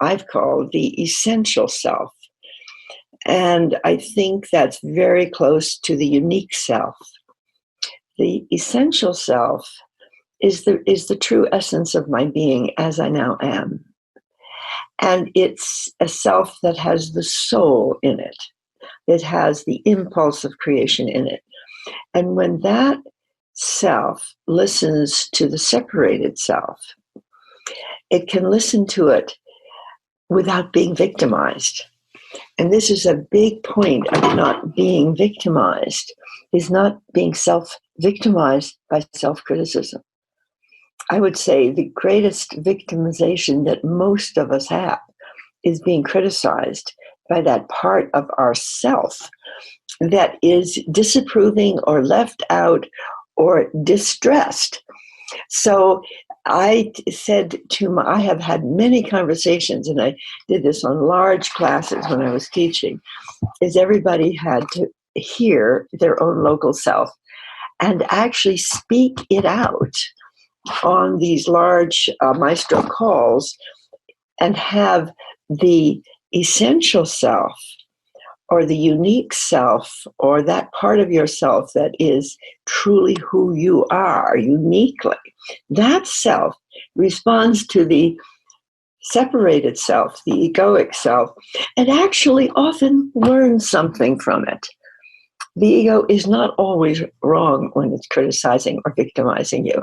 I've called the essential self. And I think that's very close to the unique self. The essential self is the true essence of my being as I now am. And it's a self that has the soul in it. It has the impulse of creation in it. And when that self listens to the separated self, it can listen to it without being victimized. And this is a big point of not being victimized, is not being self-victimized by self-criticism. I would say the greatest victimization that most of us have is being criticized by that part of ourself that is disapproving or left out or distressed. So I have had many conversations, and I did this on large classes when I was teaching, is everybody had to hear their own local self and actually speak it out on these large maestro calls and have the essential self or the unique self or that part of yourself that is truly who you are uniquely. That self responds to the separated self, the egoic self, and actually often learns something from it. The ego is not always wrong when it's criticizing or victimizing you.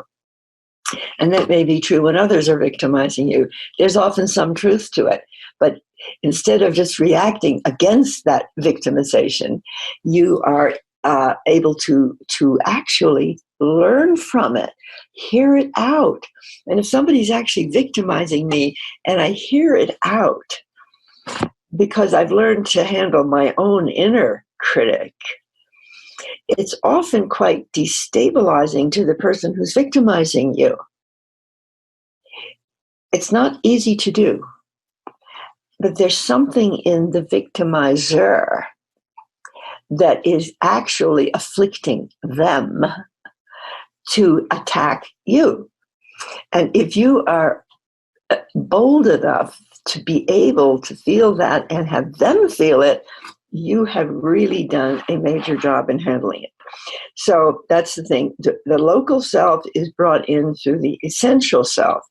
And that may be true when others are victimizing you. There's often some truth to it. But instead of just reacting against that victimization, you are able to actually learn from it, hear it out. And if somebody's actually victimizing me and I hear it out, because I've learned to handle my own inner critic, it's often quite destabilizing to the person who's victimizing you. It's not easy to do, but there's something in the victimizer that is actually afflicting them to attack you. And if you are bold enough to be able to feel that and have them feel it, you have really done a major job in handling it. So that's the thing. The local self is brought in through the essential self.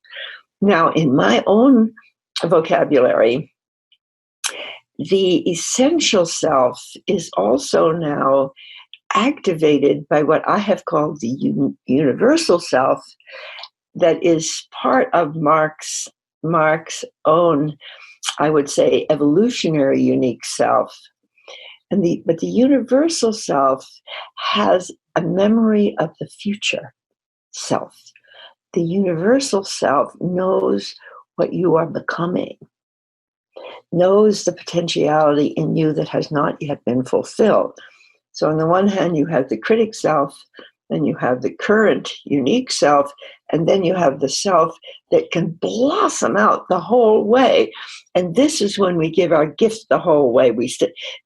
Now, in my own vocabulary, the essential self is also now activated by what I have called the universal self, that is part of Marx's own, I would say, evolutionary unique self. But the universal self has a memory of the future self. The universal self knows what you are becoming, knows the potentiality in you that has not yet been fulfilled. So on the one hand, you have the critic self, then you have the current unique self, and then you have the self that can blossom out the whole way. And this is when we give our gift the whole way. We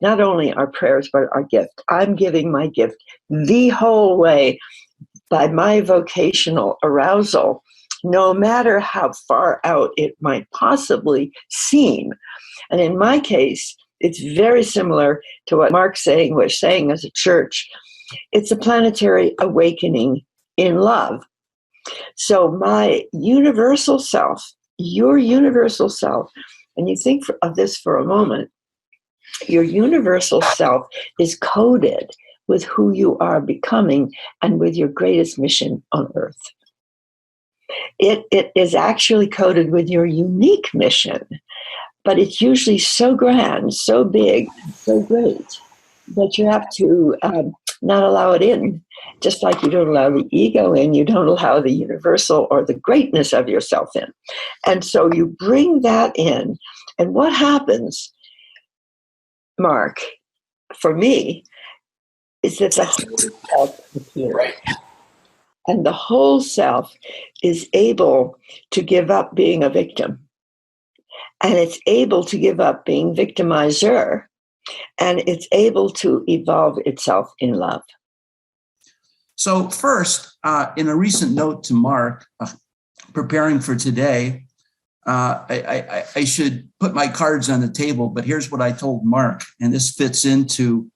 not only our prayers, but our gift. I'm giving my gift the whole way by my vocational arousal, no matter how far out it might possibly seem. And in my case, it's very similar to what Mark's saying, we're saying as a church. It's a planetary awakening in love. So my universal self, your universal self, and you think of this for a moment, your universal self is coded with who you are becoming and with your greatest mission on earth. It is actually coded with your unique mission, but it's usually so grand, so big, so great that you have to not allow it in. Just like you don't allow the ego in, you don't allow the universal or the greatness of yourself in. And so you bring that in. And what happens, Mark, for me, is that the whole self appears. Right. And the whole self is able to give up being a victim. And it's able to give up being victimizer. And it's able to evolve itself in love. So first, in a recent note to Mark, preparing for today, I should put my cards on the table, but here's what I told Mark, and this fits into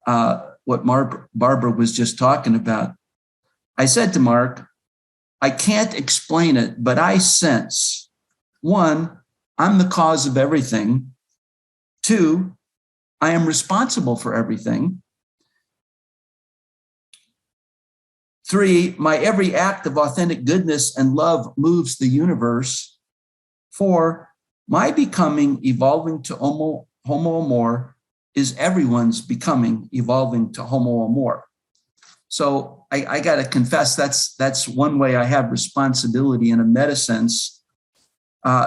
what Barbara was just talking about. I said to Mark, I can't explain it, but I sense, 1, I'm the cause of everything. 2, I am responsible for everything. 3, my every act of authentic goodness and love moves the universe. 4, my becoming evolving to homo amor is everyone's becoming evolving to homo amor. So I got to confess, that's one way I have responsibility in a meta sense.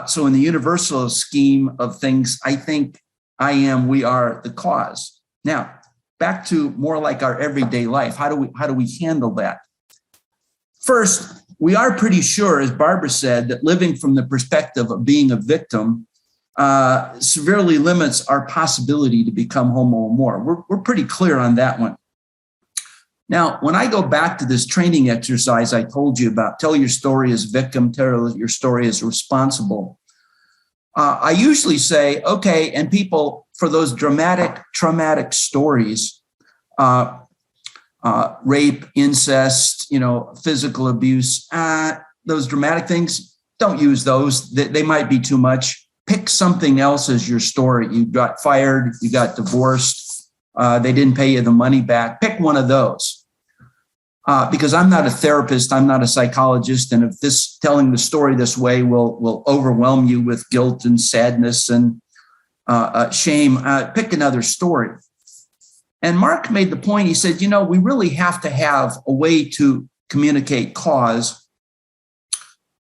So in the universal scheme of things, I think we are the cause. Now, back to more like our everyday life. How do we handle that? First, we are pretty sure, as Barbara said, that living from the perspective of being a victim severely limits our possibility to become homo amor. We're pretty clear on that one. Now, when I go back to this training exercise I told you about, tell your story as victim, tell your story as responsible. I usually say, okay, and people, for those dramatic, traumatic stories, rape, incest, physical abuse, those dramatic things, don't use those. They might be too much. Pick something else as your story. You got fired, you got divorced, they didn't pay you the money back. Pick one of those. Because I'm not a therapist, I'm not a psychologist, and if telling the story this way will overwhelm you with guilt and sadness and shame, pick another story. And Mark made the point, he said, we really have to have a way to communicate cause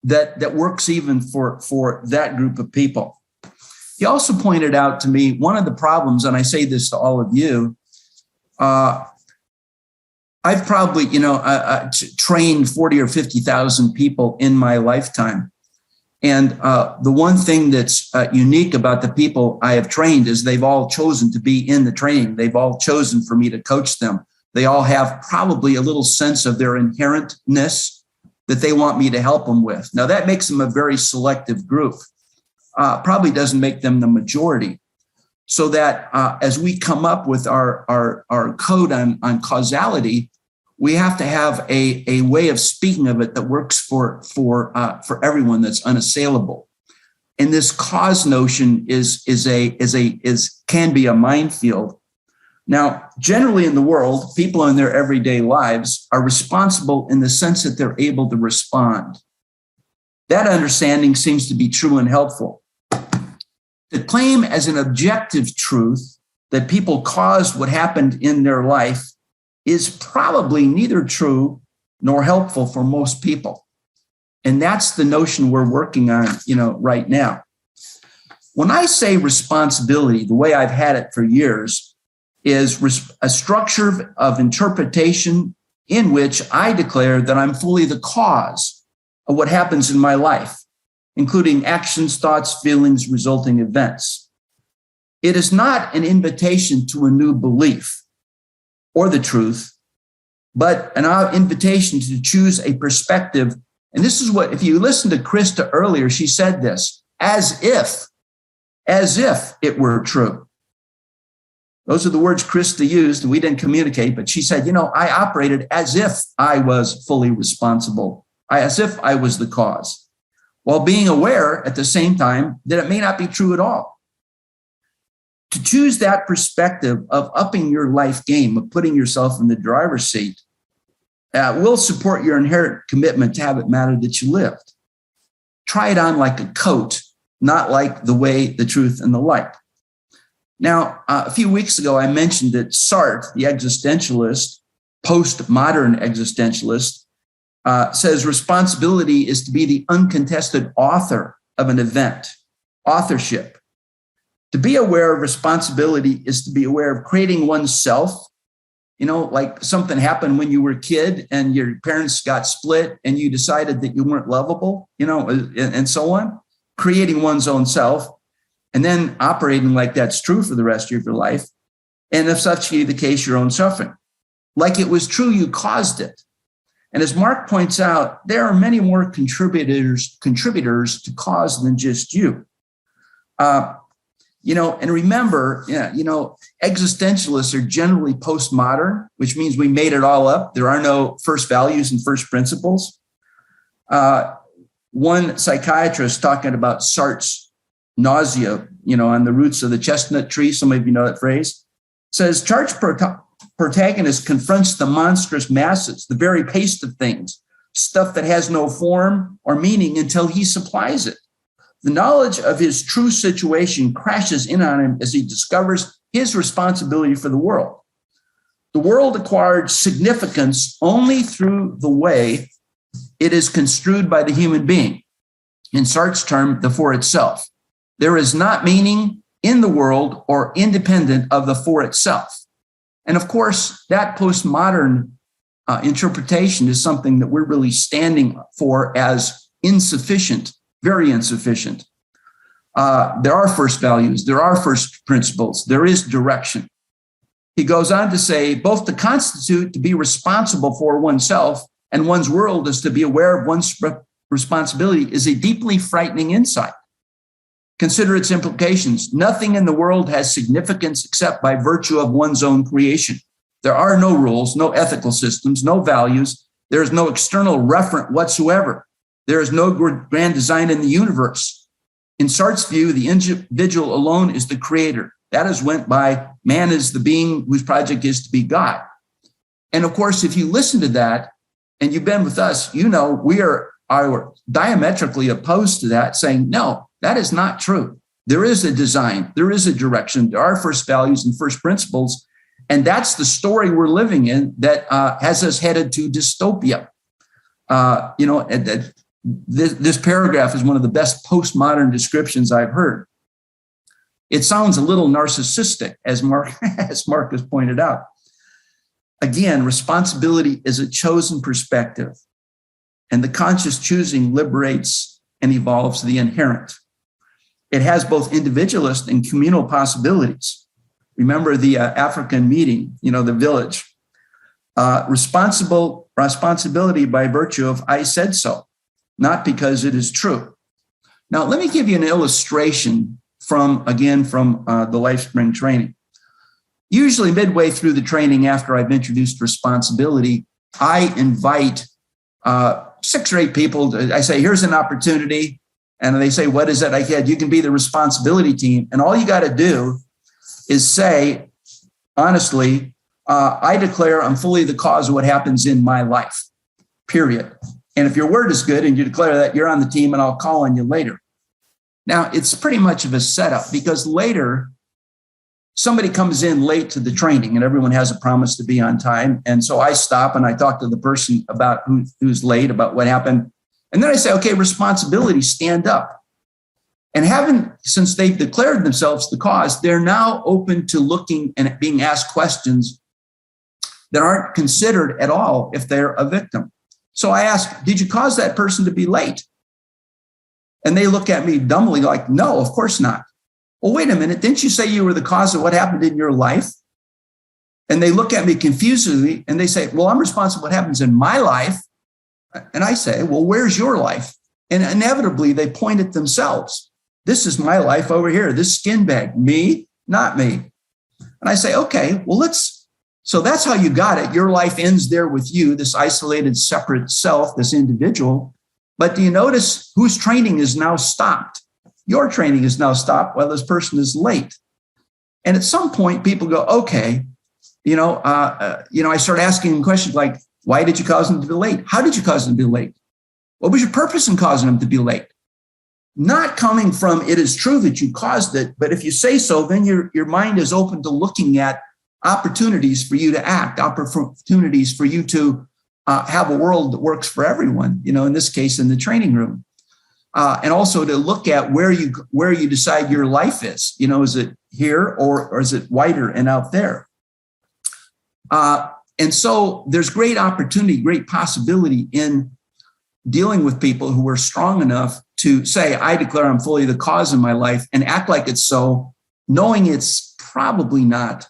that works even for that group of people. He also pointed out to me one of the problems, and I say this to all of you, I've probably, trained 40 or 50,000 people in my lifetime. And the one thing that's unique about the people I have trained is they've all chosen to be in the training. They've all chosen for me to coach them. They all have probably a little sense of their inherentness that they want me to help them with. Now, that makes them a very selective group. Probably doesn't make them the majority. So that as we come up with our code on causality, we have to have a way of speaking of it that works for everyone, that's unassailable. And this cause notion can be a minefield. Now, generally in the world, people in their everyday lives are responsible in the sense that they're able to respond. That understanding seems to be true and helpful. To claim as an objective truth that people caused what happened in their life is probably neither true nor helpful for most people. And that's the notion we're working on, right now. When I say responsibility, the way I've had it for years is a structure of interpretation in which I declare that I'm fully the cause of what happens in my life, including actions, thoughts, feelings, resulting events. It is not an invitation to a new belief or the truth, but an invitation to choose a perspective. And this is what, if you listen to Krista earlier, she said this, as if it were true. Those are the words Krista used, and we didn't communicate, but she said, I operated as if I was fully responsible, as if I was the cause, while being aware at the same time that it may not be true at all. To choose that perspective of upping your life game, of putting yourself in the driver's seat, will support your inherent commitment to have it matter that you lived. Try it on like a coat, not like the way, the truth, and the light. Now, a few weeks ago, I mentioned that Sartre, the existentialist, postmodern existentialist, says responsibility is to be the uncontested author of an event, authorship. To be aware of responsibility is to be aware of creating oneself. Like something happened when you were a kid and your parents got split and you decided that you weren't lovable, and so on. Creating one's own self and then operating like that's true for the rest of your life. And if such be the case, your own suffering. Like it was true, you caused it. And as Mark points out, there are many more contributors to cause than just you. And remember, existentialists are generally postmodern, which means we made it all up. There are no first values and first principles. One psychiatrist talking about Sartre's nausea, on the roots of the chestnut tree, some of you know that phrase, says Sartre's protagonist confronts the monstrous masses, the very paste of things, stuff that has no form or meaning until he supplies it. The knowledge of his true situation crashes in on him as he discovers his responsibility for the world. The world acquired significance only through the way it is construed by the human being. In Sartre's term, the for itself. There is not meaning in the world or independent of the for itself. And of course, that postmodern interpretation is something that we're really standing for as insufficient. Very insufficient. There are first values. There are first principles. There is direction. He goes on to say, both to constitute to be responsible for oneself and one's world is to be aware of one's responsibility is a deeply frightening insight. Consider its implications. Nothing in the world has significance except by virtue of one's own creation. There are no rules, no ethical systems, no values. There is no external referent whatsoever. There is no grand design in the universe. In Sartre's view, the individual alone is the creator. That is went by man is the being whose project is to be God. And of course, if you listen to that, and you've been with us, we are diametrically opposed to that, saying, no, that is not true. There is a design, there is a direction, there are first values and first principles. And that's the story we're living in that has us headed to dystopia. This paragraph is one of the best postmodern descriptions I've heard. It sounds a little narcissistic, as Mark has pointed out. Again, responsibility is a chosen perspective, and the conscious choosing liberates and evolves the inherent. It has both individualist and communal possibilities. Remember the African meeting, the village. Responsibility by virtue of I said so, not because it is true. Now, let me give you an illustration from the LifeSpring training. Usually midway through the training, after I've introduced responsibility, I invite 6 or 8 people. I say, here's an opportunity. And they say, what is it? I said, you can be the responsibility team. And all you got to do is say, honestly, I declare I'm fully the cause of what happens in my life, period. And if your word is good and you declare that, you're on the team and I'll call on you later. Now, it's pretty much of a setup because later somebody comes in late to the training and everyone has a promise to be on time. And so I stop and I talk to the person about who's late, about what happened. And then I say, okay, responsibility, stand up. And since they've declared themselves the cause, they're now open to looking and being asked questions that aren't considered at all if they're a victim. So I ask, did you cause that person to be late? And they look at me dumbly like, no, of course not. Well, wait a minute. Didn't you say you were the cause of what happened in your life? And they look at me confusedly and they say, well, I'm responsible for what happens in my life. And I say, well, where's your life? And inevitably they point at themselves. This is my life over here. This skin bag, me, not me. And I say, okay, well, so that's how you got it. Your life ends there with you, this isolated, separate self, this individual. But do you notice whose training is now stopped? Your training is now stopped while this person is late. And at some point, people go, okay, I start asking them questions like, why did you cause them to be late? How did you cause them to be late? What was your purpose in causing them to be late? Not coming from, it is true that you caused it, but if you say so, then your mind is open to looking at opportunities for you to act, opportunities for you to have a world that works for everyone, in this case, in the training room. And also to look at where you decide your life is, is it here or is it wider and out there? And so there's great opportunity, great possibility in dealing with people who are strong enough to say, I declare I'm fully the cause of my life, and act like it's so, knowing it's probably not,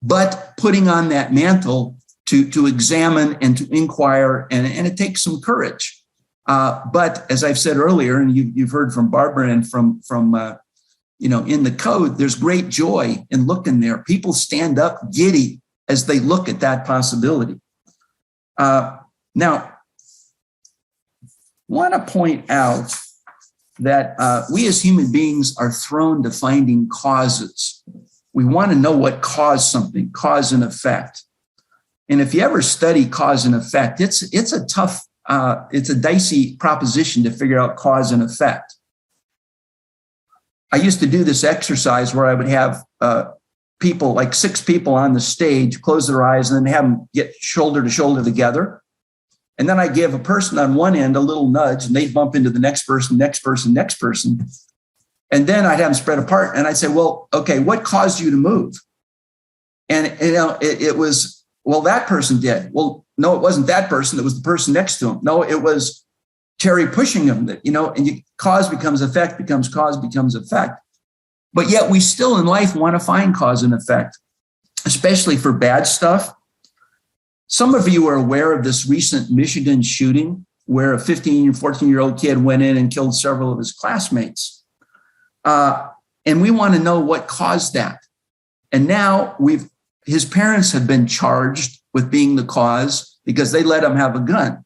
but putting on that mantle to examine and to inquire, and it takes some courage. But as I've said earlier, and you've heard from Barbara and from in the code, there's great joy in looking there. People stand up giddy as they look at that possibility. Now, I want to point out that we as human beings are thrown to finding causes. We want to know what caused something, cause and effect. And if you ever study cause and effect, it's a tough, it's a dicey proposition to figure out cause and effect. I used to do this exercise where I would have people, like 6 people on the stage, close their eyes and then have them get shoulder to shoulder together. And then I give a person on one end a little nudge and they bump into the next person, next person, next person. And then I'd have them spread apart and I'd say, well, okay, what caused you to move? And it was, well, that person did. Well, no, it wasn't that person. It was the person next to him. No, it was Terry pushing him, and cause becomes effect, becomes cause, becomes effect. But yet we still in life want to find cause and effect, especially for bad stuff. Some of you are aware of this recent Michigan shooting where a 15 or 14-year-old kid went in and killed several of his classmates. And we want to know what caused that. And now his parents have been charged with being the cause because they let him have a gun.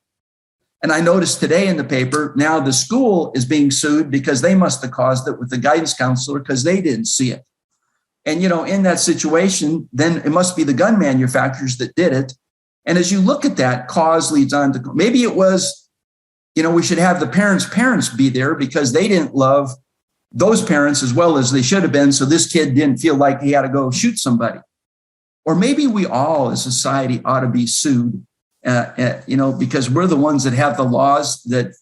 And I noticed today in the paper, now the school is being sued because they must have caused it with the guidance counselor because they didn't see it. And, in that situation, then it must be the gun manufacturers that did it. And as you look at that, cause leads on to, maybe it was, we should have the parents be there because they didn't love those parents as well as they should have been. So this kid didn't feel like he had to go shoot somebody. Or maybe we all as society ought to be sued, because we're the ones that have the laws that,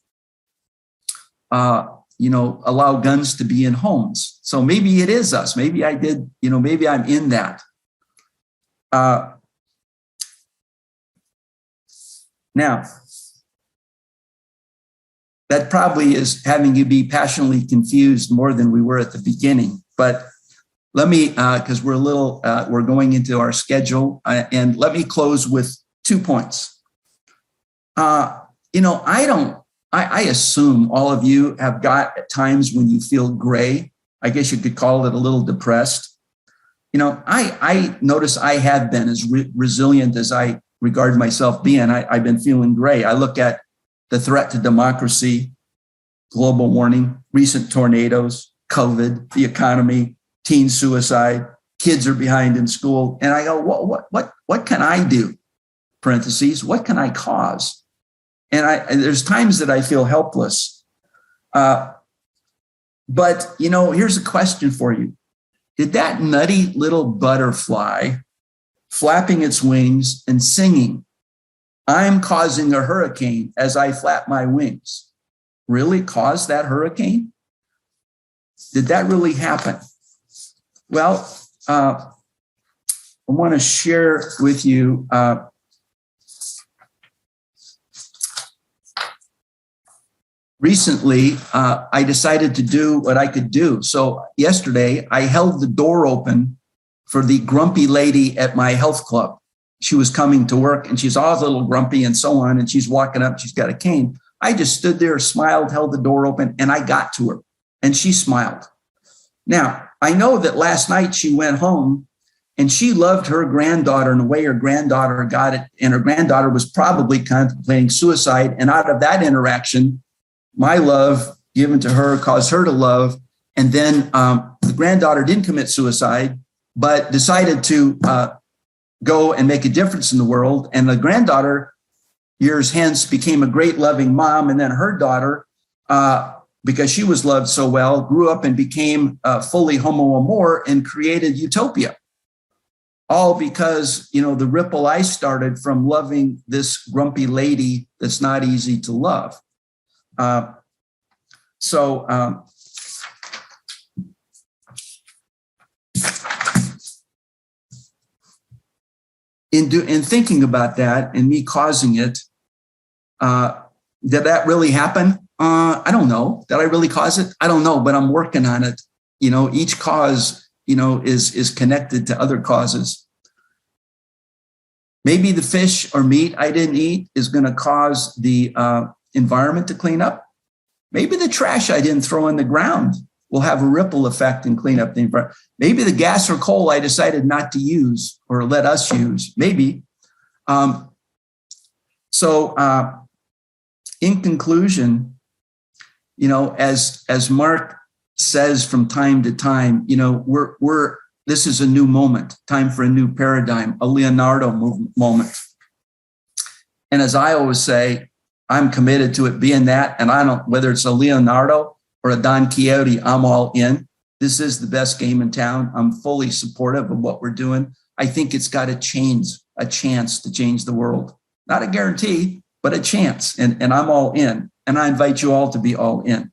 allow guns to be in homes. So maybe it is us. Maybe I did, maybe I'm in that. Now, that probably is having you be passionately confused more than we were at the beginning. But let me, because we're we're going into our schedule, and let me close with 2 points. I assume all of you have got at times when you feel gray. I guess you could call it a little depressed. I notice I have been as resilient as I regard myself being. I've been feeling gray. I look at the threat to democracy, global warming, recent tornadoes, COVID, the economy, teen suicide, kids are behind in school. And I go, what can I do? Parentheses, what can I cause? And there's times that I feel helpless. But, here's a question for you. Did that nutty little butterfly flapping its wings and singing, I'm causing a hurricane as I flap my wings, really cause that hurricane? Did that really happen? Well, want to share with you recently, I decided to do what I could do. So yesterday, I held the door open for the grumpy lady at my health club. She was coming to work and she's always a little grumpy and so on. And she's walking up, she's got a cane. I just stood there, smiled, held the door open, and I got to her and she smiled. Now, I know that last night she went home and she loved her granddaughter in the way her granddaughter got it. And her granddaughter was probably contemplating suicide. And out of that interaction, my love given to her caused her to love. And then the granddaughter didn't commit suicide, but decided to go and make a difference in the world. And the granddaughter, years hence, became a great loving mom. And then her daughter, because she was loved so well, grew up and became fully homoamore and created Utopia. All because, you know, the ripple I started from loving this grumpy lady that's not easy to love. In thinking about that and me causing it, did that really happen? I don't know. Did I really cause it? I don't know, but I'm working on it. You know, each cause, you know, is connected to other causes. Maybe the fish or meat I didn't eat is going to cause the environment to clean up. Maybe the trash I didn't throw in the ground will have a ripple effect and clean up the environment. Maybe the gas or coal I decided not to use or let us use, maybe. In conclusion, you know, as Mark says from time to time, you know, this is a new moment, time for a new paradigm, a Leonardo moment. And as I always say, I'm committed to it being that. And I don't, whether it's a Leonardo or a Don Quixote, I'm all in. This is the best game in town. I'm fully supportive of what we're doing. I think it's got a chance to change the world. Not a guarantee, but a chance. And I'm all in. And I invite you all to be all in.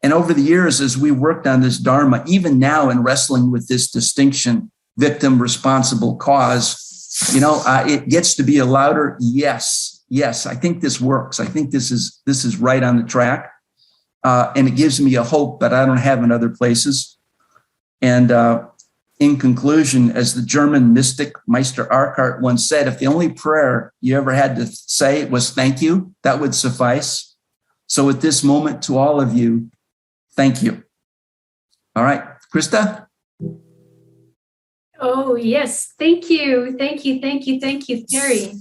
And over the years, as we worked on this Dharma, even now in wrestling with this distinction, victim, responsible, cause, you know, it gets to be a louder yes. Yes, I think this works. I think this is right on the track. And it gives me a hope that I don't have in other places. And in conclusion, as the German mystic Meister Eckhart once said, if the only prayer you ever had to say was thank you, that would suffice. So at this moment, to all of you, thank you. All right, Krista? Oh, yes. Thank you. Thank you. Thank you. Thank you, Terry.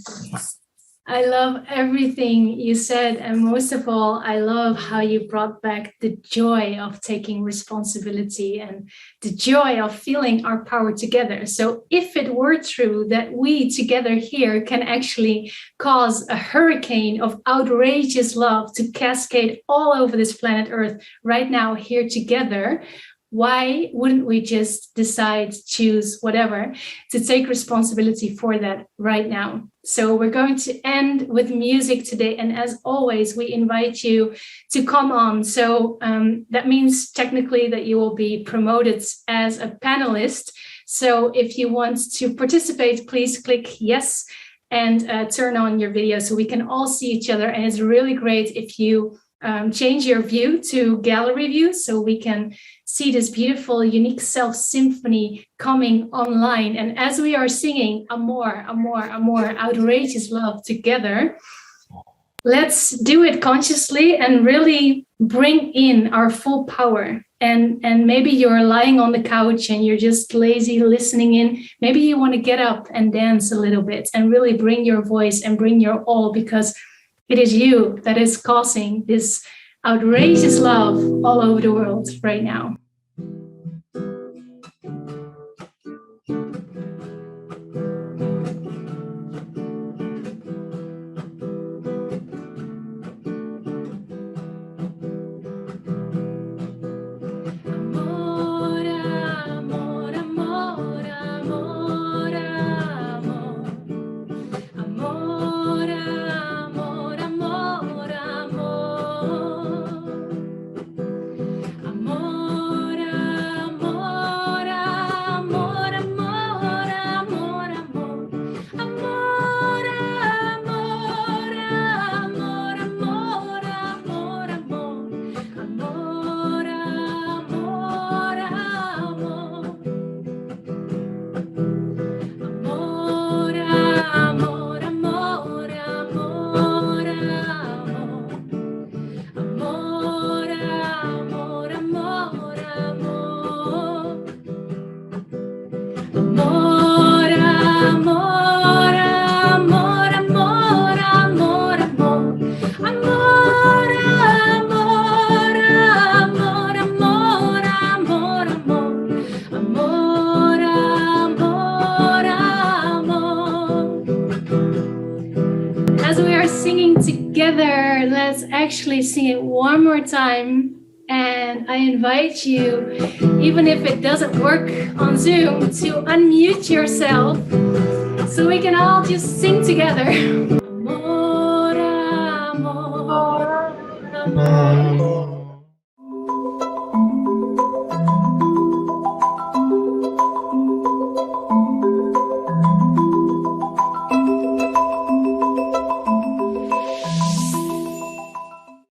I love everything you said. And most of all, I love how you brought back the joy of taking responsibility and the joy of feeling our power together. So if it were true that we together here can actually cause a hurricane of outrageous love to cascade all over this planet Earth right now here together, why wouldn't we just decide, choose whatever, to take responsibility for that right now? So we're going to end with music today. And as always, we invite you to come on. So that means technically that you will be promoted as a panelist. So if you want to participate, please click yes and turn on your video so we can all see each other. And it's really great if you change your view to gallery view so we can see this beautiful, unique self symphony coming online. And as we are singing a more outrageous love together, let's do it consciously and really bring in our full power. And maybe you're lying on the couch and you're just lazy listening in. Maybe you want to get up and dance a little bit and really bring your voice and bring your all, because it is you that is causing this outrageous love all over the world right now. Amor, actually sing it one more time. And I invite you, even if it doesn't work on Zoom, to unmute yourself so we can all just sing together. Amor, amor, amor.